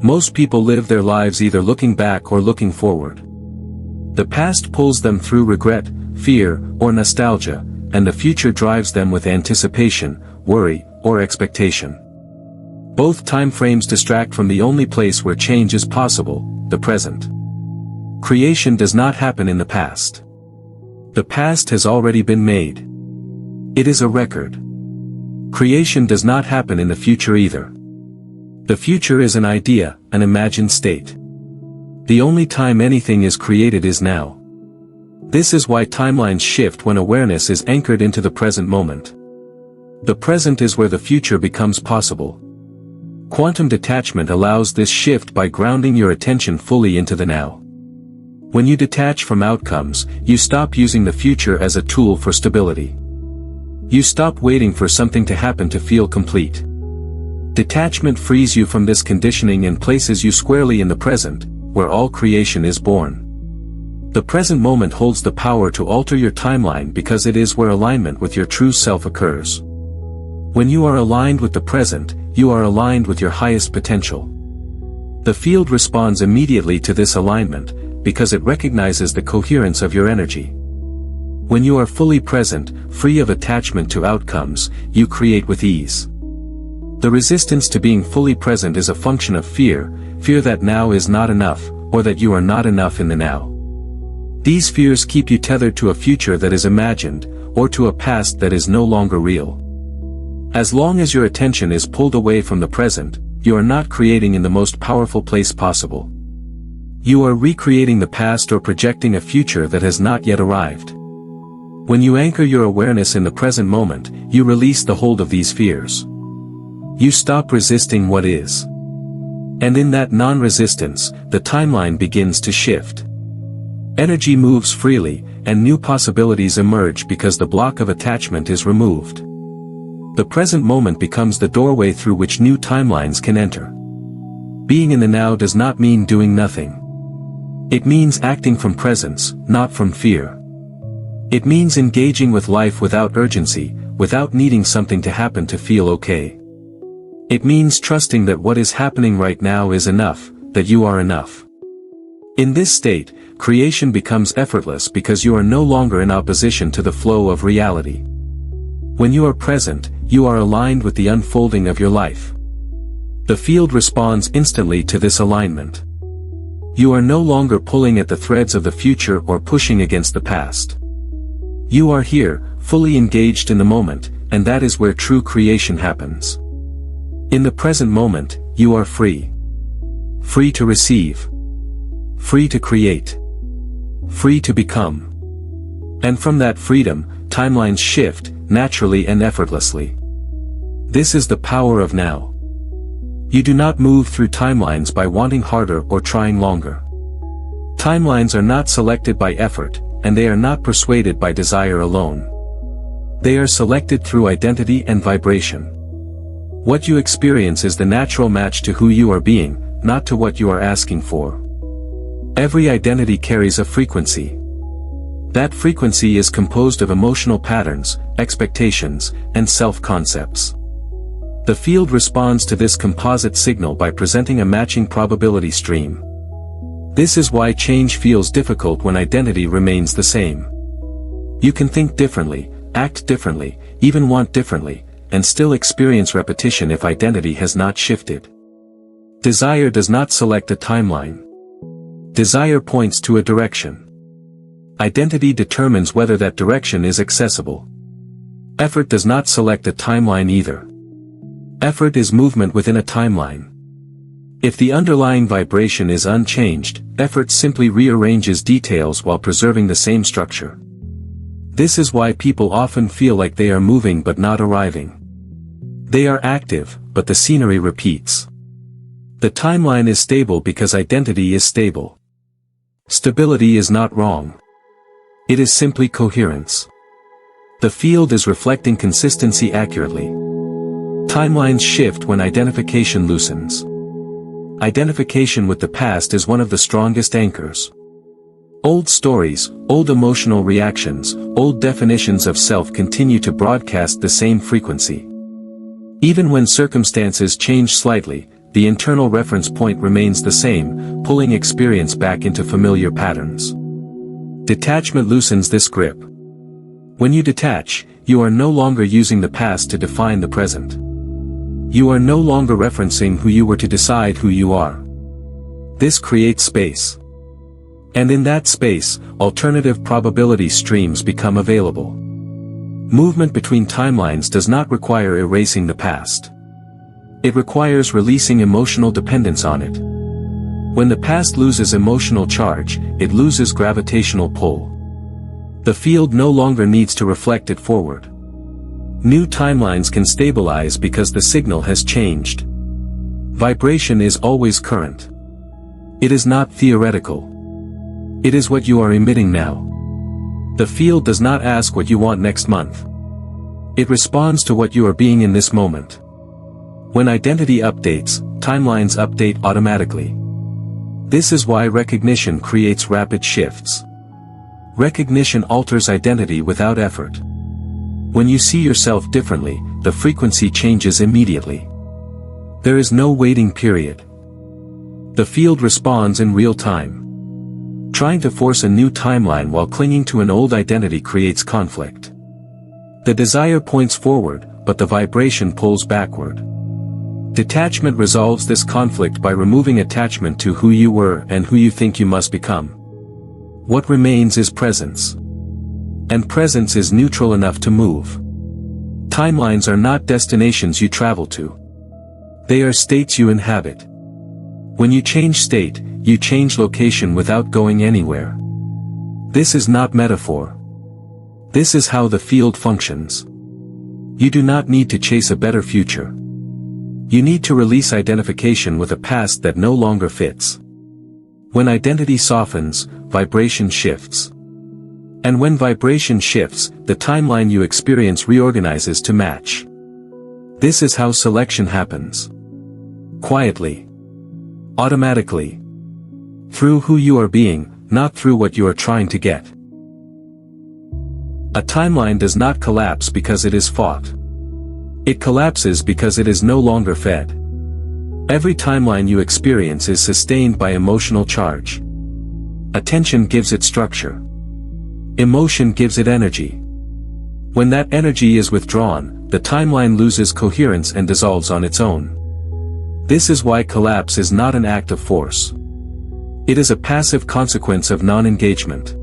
Most people live their lives either looking back or looking forward. The past pulls them through regret, fear, or nostalgia, and the future drives them with anticipation, worry, or expectation. Both time frames distract from the only place where change is possible, the present. Creation does not happen in the past. The past has already been made. It is a record. Creation does not happen in the future either. The future is an idea, an imagined state. The only time anything is created is now. This is why timelines shift when awareness is anchored into the present moment. The present is where the future becomes possible. Quantum detachment allows this shift by grounding your attention fully into the now. When you detach from outcomes, you stop using the future as a tool for stability. You stop waiting for something to happen to feel complete. Detachment frees you from this conditioning and places you squarely in the present, where all creation is born. The present moment holds the power to alter your timeline because it is where alignment with your true self occurs. When you are aligned with the present, you are aligned with your highest potential. The field responds immediately to this alignment, because it recognizes the coherence of your energy. When you are fully present, free of attachment to outcomes, you create with ease. The resistance to being fully present is a function of fear that now is not enough, or that you are not enough in the now. These fears keep you tethered to a future that is imagined, or to a past that is no longer real. As long as your attention is pulled away from the present, you are not creating in the most powerful place possible. You are recreating the past or projecting a future that has not yet arrived. When you anchor your awareness in the present moment, you release the hold of these fears. You stop resisting what is. And in that non-resistance, the timeline begins to shift. Energy moves freely, and new possibilities emerge because the block of attachment is removed. The present moment becomes the doorway through which new timelines can enter. Being in the now does not mean doing nothing. It means acting from presence, not from fear. It means engaging with life without urgency, without needing something to happen to feel okay. It means trusting that what is happening right now is enough, that you are enough. In this state, creation becomes effortless because you are no longer in opposition to the flow of reality. When you are present, you are aligned with the unfolding of your life. The field responds instantly to this alignment. You are no longer pulling at the threads of the future or pushing against the past. You are here, fully engaged in the moment, and that is where true creation happens. In the present moment, you are free. Free to receive. Free to create. Free to become. And from that freedom, timelines shift, naturally and effortlessly. This is the power of now. You do not move through timelines by wanting harder or trying longer. Timelines are not selected by effort, and they are not persuaded by desire alone. They are selected through identity and vibration. What you experience is the natural match to who you are being, not to what you are asking for. Every identity carries a frequency. That frequency is composed of emotional patterns, expectations, and self-concepts. The field responds to this composite signal by presenting a matching probability stream. This is why change feels difficult when identity remains the same. You can think differently, act differently, even want differently, and still experience repetition if identity has not shifted. Desire does not select a timeline. Desire points to a direction. Identity determines whether that direction is accessible. Effort does not select a timeline either. Effort is movement within a timeline. If the underlying vibration is unchanged, effort simply rearranges details while preserving the same structure. This is why people often feel like they are moving but not arriving. They are active, but the scenery repeats. The timeline is stable because identity is stable. Stability is not wrong. It is simply coherence. The field is reflecting consistency accurately. Timelines shift when identification loosens. Identification with the past is one of the strongest anchors. Old stories, old emotional reactions, old definitions of self continue to broadcast the same frequency. Even when circumstances change slightly, the internal reference point remains the same, pulling experience back into familiar patterns. Detachment loosens this grip. When you detach, you are no longer using the past to define the present. You are no longer referencing who you were to decide who you are. This creates space. And in that space, alternative probability streams become available. Movement between timelines does not require erasing the past. It requires releasing emotional dependence on it. When the past loses emotional charge, it loses gravitational pull. The field no longer needs to reflect it forward. New timelines can stabilize because the signal has changed. Vibration is always current. It is not theoretical. It is what you are emitting now. The field does not ask what you want next month. It responds to what you are being in this moment. When identity updates, timelines update automatically. This is why recognition creates rapid shifts. Recognition alters identity without effort. When you see yourself differently, the frequency changes immediately. There is no waiting period. The field responds in real time. Trying to force a new timeline while clinging to an old identity creates conflict. The desire points forward, but the vibration pulls backward. Detachment resolves this conflict by removing attachment to who you were and who you think you must become. What remains is presence. And presence is neutral enough to move. Timelines are not destinations you travel to. They are states you inhabit. When you change state, you change location without going anywhere. This is not metaphor. This is how the field functions. You do not need to chase a better future. You need to release identification with a past that no longer fits. When identity softens, vibration shifts. And when vibration shifts, the timeline you experience reorganizes to match. This is how selection happens. Quietly. Automatically. Through who you are being, not through what you are trying to get. A timeline does not collapse because it is fought. It collapses because it is no longer fed. Every timeline you experience is sustained by emotional charge. Attention gives it structure. Emotion gives it energy. When that energy is withdrawn, the timeline loses coherence and dissolves on its own. This is why collapse is not an act of force. It is a passive consequence of non-engagement.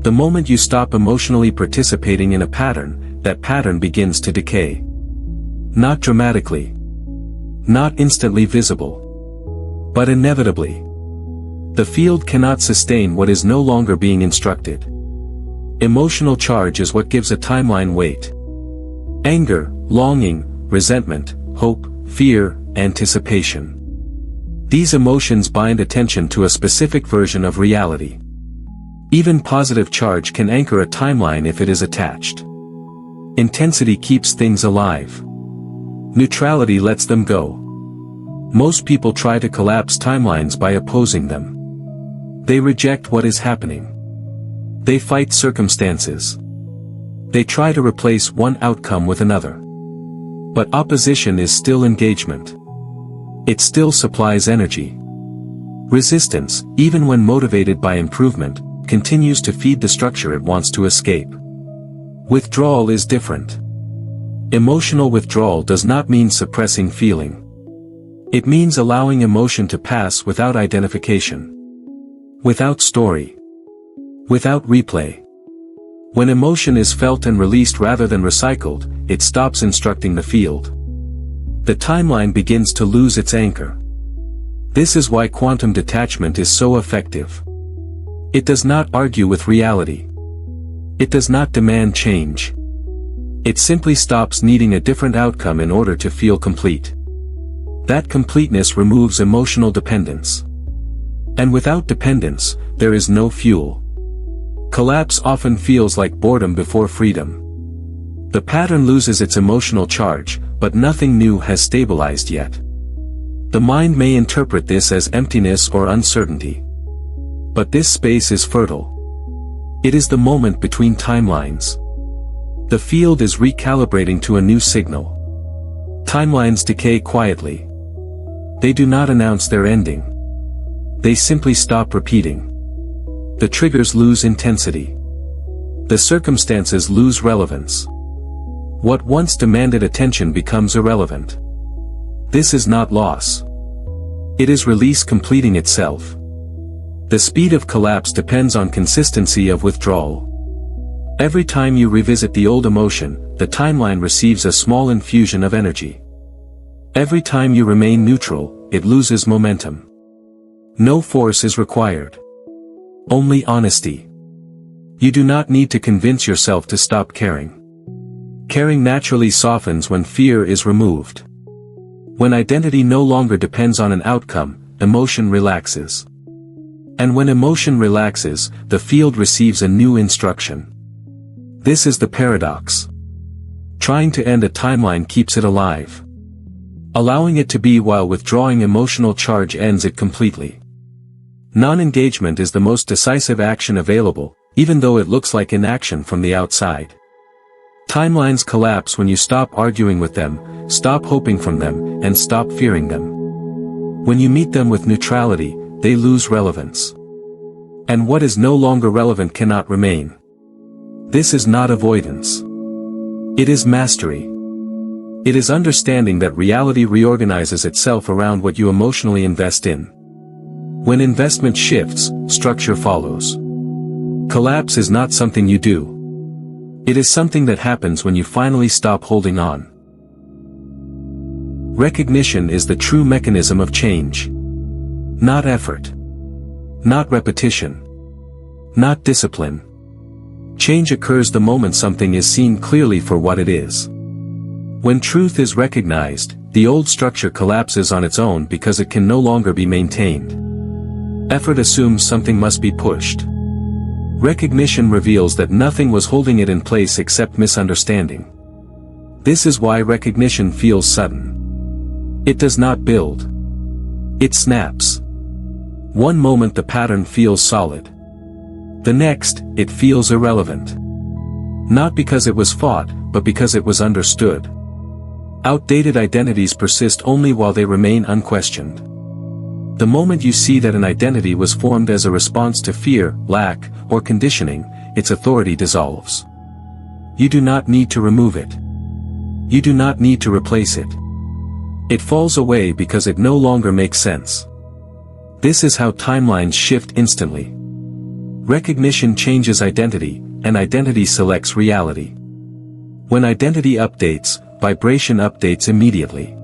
The moment you stop emotionally participating in a pattern, that pattern begins to decay. Not dramatically. Not instantly visible. But inevitably. The field cannot sustain what is no longer being instructed. Emotional charge is what gives a timeline weight. Anger, longing, resentment, hope, fear, anticipation. These emotions bind attention to a specific version of reality. Even positive charge can anchor a timeline if it is attached. Intensity keeps things alive. Neutrality lets them go. Most people try to collapse timelines by opposing them. They reject what is happening. They fight circumstances. They try to replace one outcome with another. But opposition is still engagement. It still supplies energy. Resistance, even when motivated by improvement, continues to feed the structure it wants to escape. Withdrawal is different. Emotional withdrawal does not mean suppressing feeling. It means allowing emotion to pass without identification. Without story. Without replay. When emotion is felt and released rather than recycled, it stops instructing the field. The timeline begins to lose its anchor. This is why quantum detachment is so effective. It does not argue with reality. It does not demand change. It simply stops needing a different outcome in order to feel complete. That completeness removes emotional dependence. And without dependence, there is no fuel. Collapse often feels like boredom before freedom. The pattern loses its emotional charge, but nothing new has stabilized yet. The mind may interpret this as emptiness or uncertainty. But this space is fertile. It is the moment between timelines. The field is recalibrating to a new signal. Timelines decay quietly. They do not announce their ending. They simply stop repeating. The triggers lose intensity. The circumstances lose relevance. What once demanded attention becomes irrelevant. This is not loss. It is release completing itself. The speed of collapse depends on consistency of withdrawal. Every time you revisit the old emotion, the timeline receives a small infusion of energy. Every time you remain neutral, it loses momentum. No force is required. Only honesty. You do not need to convince yourself to stop caring. Caring naturally softens when fear is removed. When identity no longer depends on an outcome, emotion relaxes. And when emotion relaxes, the field receives a new instruction. This is the paradox. Trying to end a timeline keeps it alive. Allowing it to be while withdrawing emotional charge ends it completely. Non-engagement is the most decisive action available, even though it looks like inaction from the outside. Timelines collapse when you stop arguing with them, stop hoping from them, and stop fearing them. When you meet them with neutrality, they lose relevance. And what is no longer relevant cannot remain. This is not avoidance. It is mastery. It is understanding that reality reorganizes itself around what you emotionally invest in. When investment shifts, structure follows. Collapse is not something you do. It is something that happens when you finally stop holding on. Recognition is the true mechanism of change. Not effort. Not repetition. Not discipline. Change occurs the moment something is seen clearly for what it is. When truth is recognized, the old structure collapses on its own because it can no longer be maintained. Effort assumes something must be pushed. Recognition reveals that nothing was holding it in place except misunderstanding. This is why recognition feels sudden. It does not build. It snaps. One moment the pattern feels solid. The next, it feels irrelevant. Not because it was fought, but because it was understood. Outdated identities persist only while they remain unquestioned. The moment you see that an identity was formed as a response to fear, lack, or conditioning, its authority dissolves. You do not need to remove it. You do not need to replace it. It falls away because it no longer makes sense. This is how timelines shift instantly. Recognition changes identity, and identity selects reality. When identity updates, vibration updates immediately.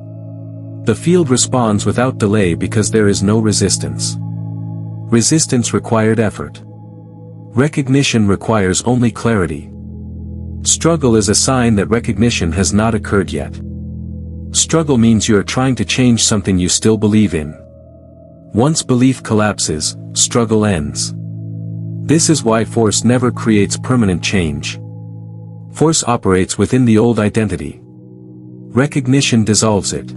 The field responds without delay because there is no resistance. Resistance required effort. Recognition requires only clarity. Struggle is a sign that recognition has not occurred yet. Struggle means you are trying to change something you still believe in. Once belief collapses, struggle ends. This is why force never creates permanent change. Force operates within the old identity. Recognition dissolves it.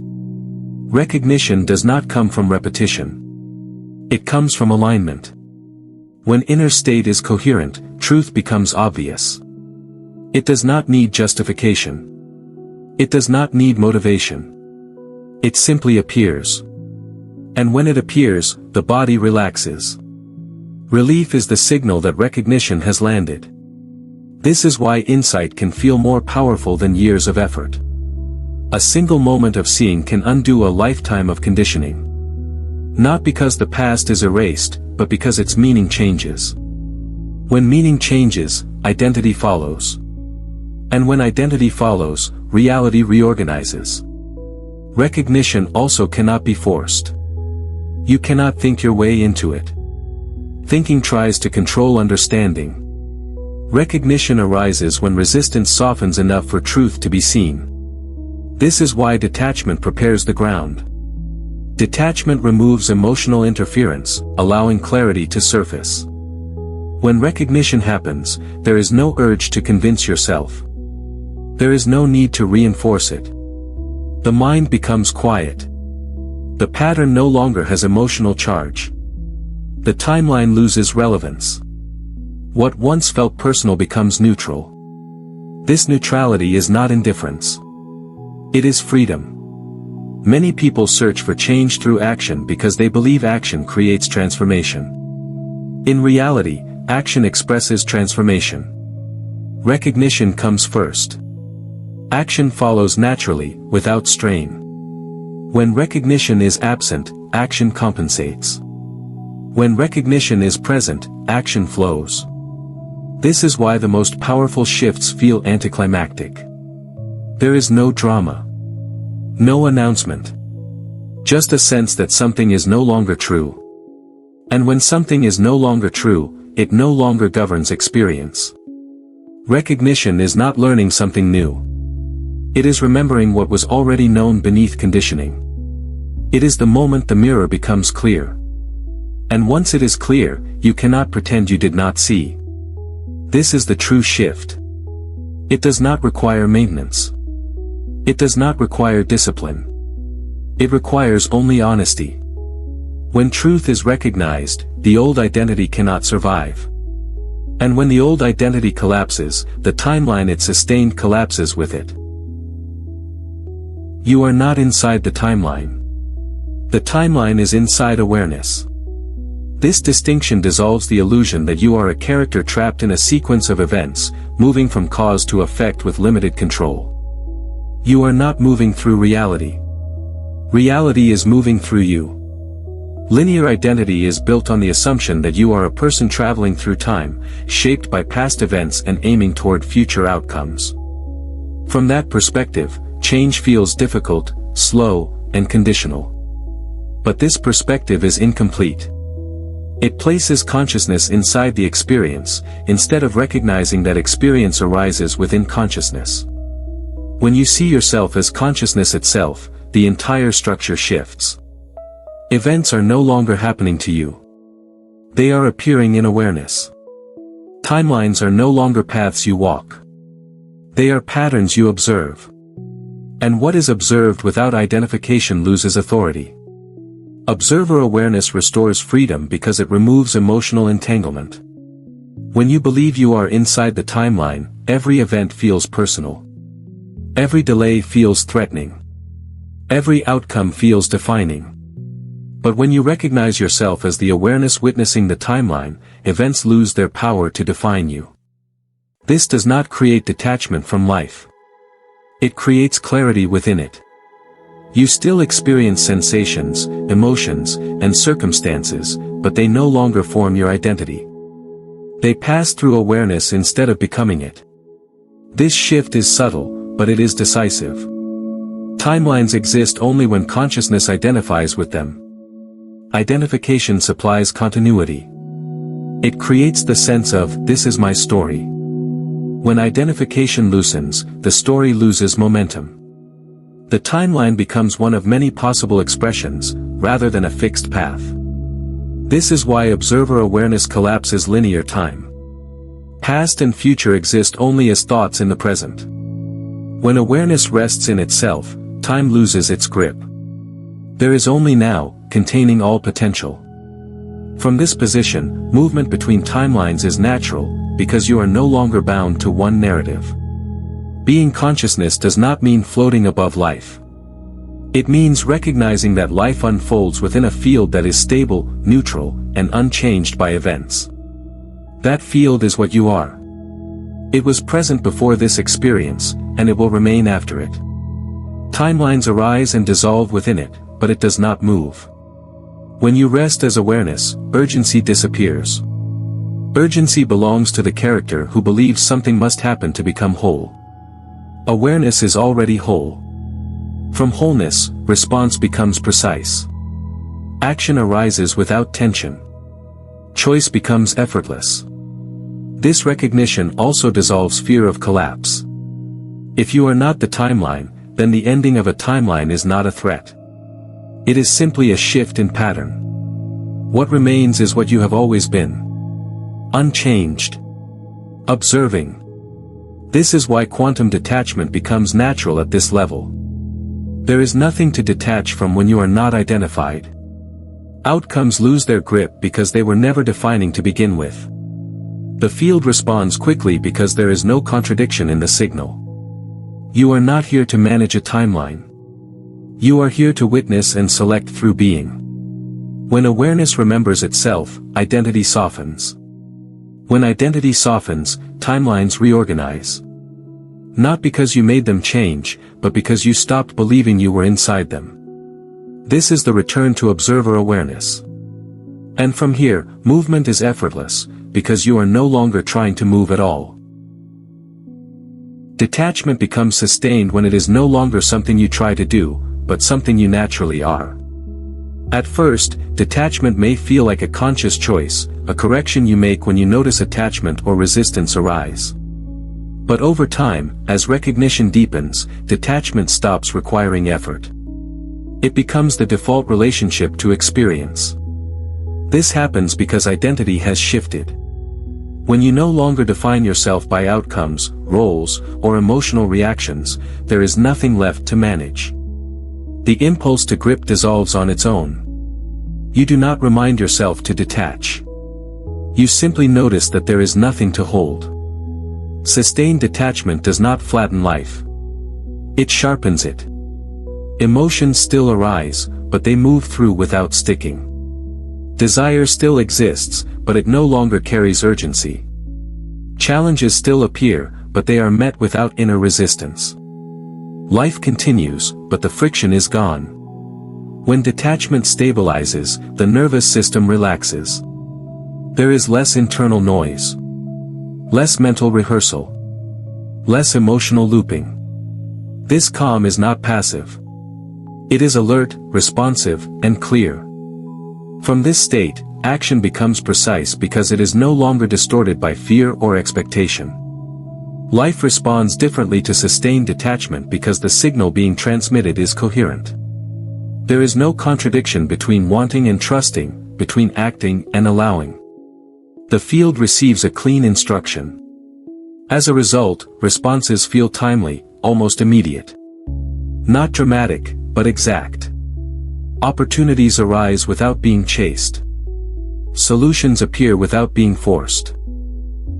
Recognition does not come from repetition. It comes from alignment. When inner state is coherent, truth becomes obvious. It does not need justification. It does not need motivation. It simply appears. And when it appears, the body relaxes. Relief is the signal that recognition has landed. This is why insight can feel more powerful than years of effort. A single moment of seeing can undo a lifetime of conditioning. Not because the past is erased, but because its meaning changes. When meaning changes, identity follows. And when identity follows, reality reorganizes. Recognition also cannot be forced. You cannot think your way into it. Thinking tries to control understanding. Recognition arises when resistance softens enough for truth to be seen. This is why detachment prepares the ground. Detachment removes emotional interference, allowing clarity to surface. When recognition happens, there is no urge to convince yourself. There is no need to reinforce it. The mind becomes quiet. The pattern no longer has emotional charge. The timeline loses relevance. What once felt personal becomes neutral. This neutrality is not indifference. It is freedom. Many people search for change through action because they believe action creates transformation. In reality, action expresses transformation. Recognition comes first. Action follows naturally, without strain. When recognition is absent, action compensates. When recognition is present, action flows. This is why the most powerful shifts feel anticlimactic. There is no drama. No announcement. Just a sense that something is no longer true. And when something is no longer true, it no longer governs experience. Recognition is not learning something new. It is remembering what was already known beneath conditioning. It is the moment the mirror becomes clear. And once it is clear, you cannot pretend you did not see. This is the true shift. It does not require maintenance. It does not require discipline. It requires only honesty. When truth is recognized, the old identity cannot survive. And when the old identity collapses, the timeline it sustained collapses with it. You are not inside the timeline. The timeline is inside awareness. This distinction dissolves the illusion that you are a character trapped in a sequence of events, moving from cause to effect with limited control. You are not moving through reality. Reality is moving through you. Linear identity is built on the assumption that you are a person traveling through time, shaped by past events and aiming toward future outcomes. From that perspective, change feels difficult, slow, and conditional. But this perspective is incomplete. It places consciousness inside the experience, instead of recognizing that experience arises within consciousness. When you see yourself as consciousness itself, the entire structure shifts. Events are no longer happening to you. They are appearing in awareness. Timelines are no longer paths you walk. They are patterns you observe. And what is observed without identification loses authority. Observer awareness restores freedom because it removes emotional entanglement. When you believe you are inside the timeline, every event feels personal. Every delay feels threatening. Every outcome feels defining. But when you recognize yourself as the awareness witnessing the timeline, events lose their power to define you. This does not create detachment from life. It creates clarity within it. You still experience sensations, emotions, and circumstances, but they no longer form your identity. They pass through awareness instead of becoming it. This shift is subtle, but it is decisive. Timelines exist only when consciousness identifies with them. Identification supplies continuity. It creates the sense of, this is my story. When identification loosens, the story loses momentum. The timeline becomes one of many possible expressions, rather than a fixed path. This is why observer awareness collapses linear time. Past and future exist only as thoughts in the present. When awareness rests in itself, time loses its grip. There is only now, containing all potential. From this position, movement between timelines is natural, because you are no longer bound to one narrative. Being consciousness does not mean floating above life. It means recognizing that life unfolds within a field that is stable, neutral, and unchanged by events. That field is what you are. It was present before this experience, and it will remain after it. Timelines arise and dissolve within it, but it does not move. When you rest as awareness, urgency disappears. Urgency belongs to the character who believes something must happen to become whole. Awareness is already whole. From wholeness, response becomes precise. Action arises without tension. Choice becomes effortless. This recognition also dissolves fear of collapse. If you are not the timeline, then the ending of a timeline is not a threat. It is simply a shift in pattern. What remains is what you have always been. Unchanged. Observing. This is why quantum detachment becomes natural at this level. There is nothing to detach from when you are not identified. Outcomes lose their grip because they were never defining to begin with. The field responds quickly because there is no contradiction in the signal. You are not here to manage a timeline. You are here to witness and select through being. When awareness remembers itself, identity softens. When identity softens, timelines reorganize. Not because you made them change, but because you stopped believing you were inside them. This is the return to observer awareness. And from here, movement is effortless, because you are no longer trying to move at all. Detachment becomes sustained when it is no longer something you try to do, but something you naturally are. At first, detachment may feel like a conscious choice, a correction you make when you notice attachment or resistance arise. But over time, as recognition deepens, detachment stops requiring effort. It becomes the default relationship to experience. This happens because identity has shifted. When you no longer define yourself by outcomes, roles, or emotional reactions, there is nothing left to manage. The impulse to grip dissolves on its own. You do not remind yourself to detach. You simply notice that there is nothing to hold. Sustained detachment does not flatten life. It sharpens it. Emotions still arise, but they move through without sticking. Desire still exists, but it no longer carries urgency. Challenges still appear, but they are met without inner resistance. Life continues, but the friction is gone. When detachment stabilizes, the nervous system relaxes. There is less internal noise. Less mental rehearsal. Less emotional looping. This calm is not passive. It is alert, responsive, and clear. From this state, action becomes precise because it is no longer distorted by fear or expectation. Life responds differently to sustained detachment because the signal being transmitted is coherent. There is no contradiction between wanting and trusting, between acting and allowing. The field receives a clean instruction. As a result, responses feel timely, almost immediate. Not dramatic, but exact. Opportunities arise without being chased. Solutions appear without being forced.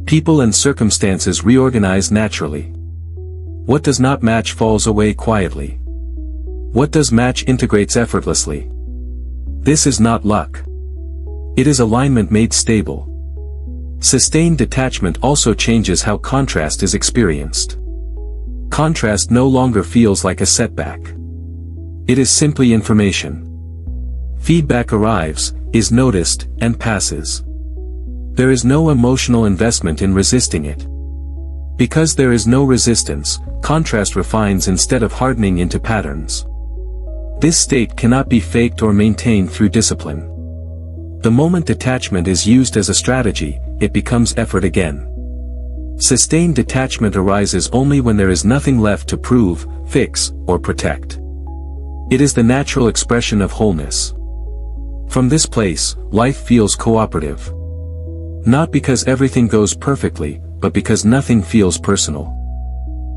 People and circumstances reorganize naturally. What does not match falls away quietly. What does match integrates effortlessly. This is not luck. It is alignment made stable. Sustained detachment also changes how contrast is experienced. Contrast no longer feels like a setback. It is simply information. Feedback arrives, is noticed, and passes. There is no emotional investment in resisting it. Because there is no resistance, contrast refines instead of hardening into patterns. This state cannot be faked or maintained through discipline. The moment detachment is used as a strategy, it becomes effort again. Sustained detachment arises only when there is nothing left to prove, fix, or protect. It is the natural expression of wholeness. From this place, life feels cooperative. Not because everything goes perfectly, but because nothing feels personal.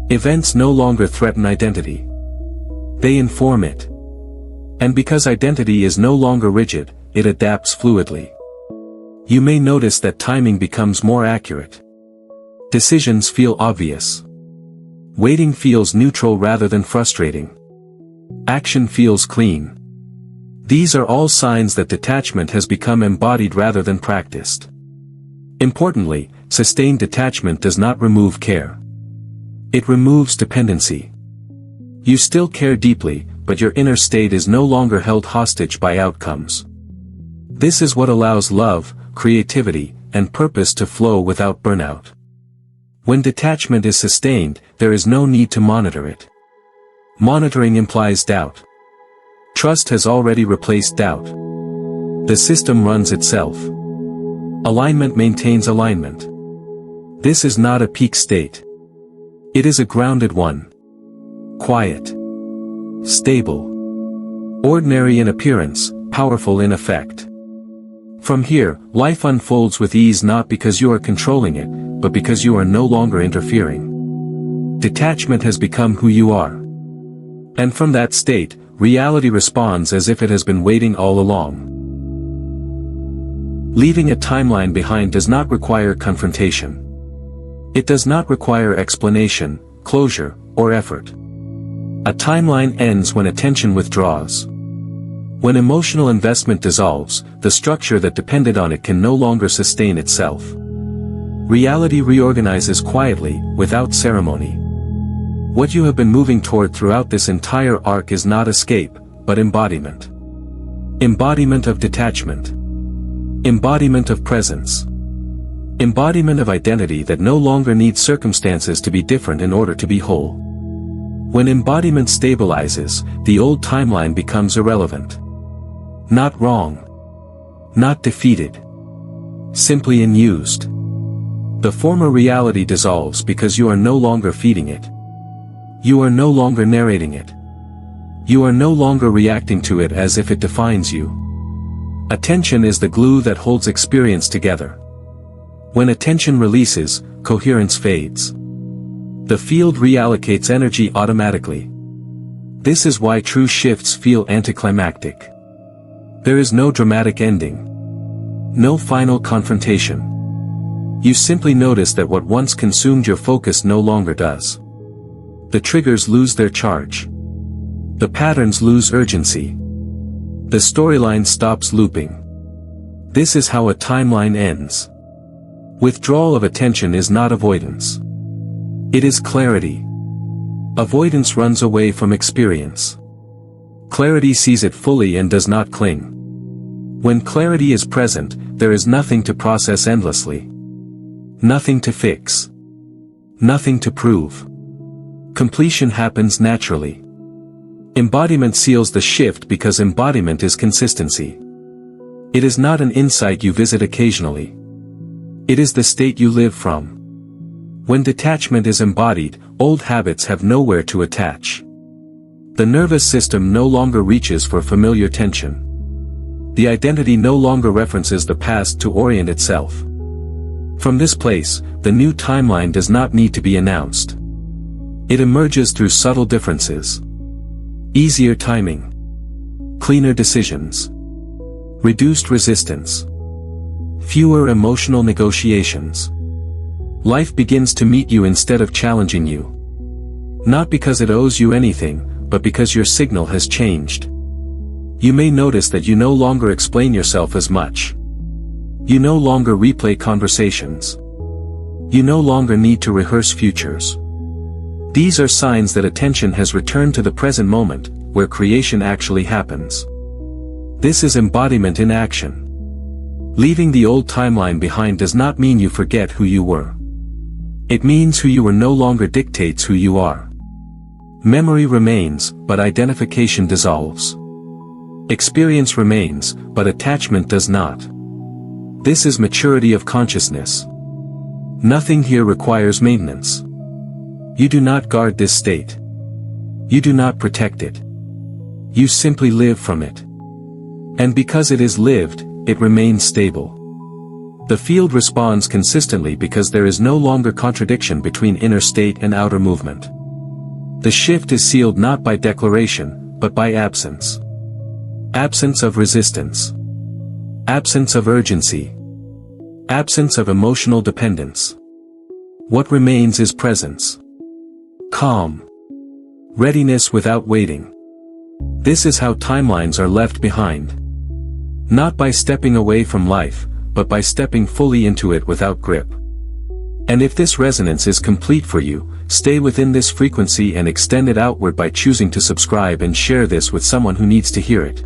Events no longer threaten identity. They inform it. And because identity is no longer rigid, it adapts fluidly. You may notice that timing becomes more accurate. Decisions feel obvious. Waiting feels neutral rather than frustrating. Action feels clean. These are all signs that detachment has become embodied rather than practiced. Importantly, sustained detachment does not remove care. It removes dependency. You still care deeply, but your inner state is no longer held hostage by outcomes. This is what allows love, creativity, and purpose to flow without burnout. When detachment is sustained, there is no need to monitor it. Monitoring implies doubt. Trust has already replaced doubt. The system runs itself. Alignment maintains alignment. This is not a peak state. It is a grounded one. Quiet. Stable. Ordinary in appearance, powerful in effect. From here, life unfolds with ease not because you are controlling it, but because you are no longer interfering. Detachment has become who you are. And from that state, reality responds as if it has been waiting all along. Leaving a timeline behind does not require confrontation. It does not require explanation, closure, or effort. A timeline ends when attention withdraws. When emotional investment dissolves, the structure that depended on it can no longer sustain itself. Reality reorganizes quietly, without ceremony. What you have been moving toward throughout this entire arc is not escape, but embodiment. Embodiment of detachment. Embodiment of presence. Embodiment of identity that no longer needs circumstances to be different in order to be whole. When embodiment stabilizes, the old timeline becomes irrelevant. Not wrong. Not defeated. Simply unused. The former reality dissolves because you are no longer feeding it. You are no longer narrating it. You are no longer reacting to it as if it defines you. Attention is the glue that holds experience together. When attention releases, coherence fades. The field reallocates energy automatically. This is why true shifts feel anticlimactic. There is no dramatic ending. No final confrontation. You simply notice that what once consumed your focus no longer does. The triggers lose their charge. The patterns lose urgency. The storyline stops looping. This is how a timeline ends. Withdrawal of attention is not avoidance. It is clarity. Avoidance runs away from experience. Clarity sees it fully and does not cling. When clarity is present, there is nothing to process endlessly. Nothing to fix. Nothing to prove. Completion happens naturally. Embodiment seals the shift because embodiment is consistency. It is not an insight you visit occasionally. It is the state you live from. When detachment is embodied, old habits have nowhere to attach. The nervous system no longer reaches for familiar tension. The identity no longer references the past to orient itself. From this place, the new timeline does not need to be announced. It emerges through subtle differences. Easier timing. Cleaner decisions. Reduced resistance. Fewer emotional negotiations. Life begins to meet you instead of challenging you. Not because it owes you anything, but because your signal has changed. You may notice that you no longer explain yourself as much. You no longer replay conversations. You no longer need to rehearse futures. These are signs that attention has returned to the present moment, where creation actually happens. This is embodiment in action. Leaving the old timeline behind does not mean you forget who you were. It means who you were no longer dictates who you are. Memory remains, but identification dissolves. Experience remains, but attachment does not. This is maturity of consciousness. Nothing here requires maintenance. You do not guard this state. You do not protect it. You simply live from it. And because it is lived, it remains stable. The field responds consistently because there is no longer contradiction between inner state and outer movement. The shift is sealed not by declaration, but by absence. Absence of resistance. Absence of urgency. Absence of emotional dependence. What remains is presence. Calm. Readiness without waiting. This is how timelines are left behind. Not by stepping away from life, but by stepping fully into it without grip. And if this resonance is complete for you, stay within this frequency and extend it outward by choosing to subscribe and share this with someone who needs to hear it.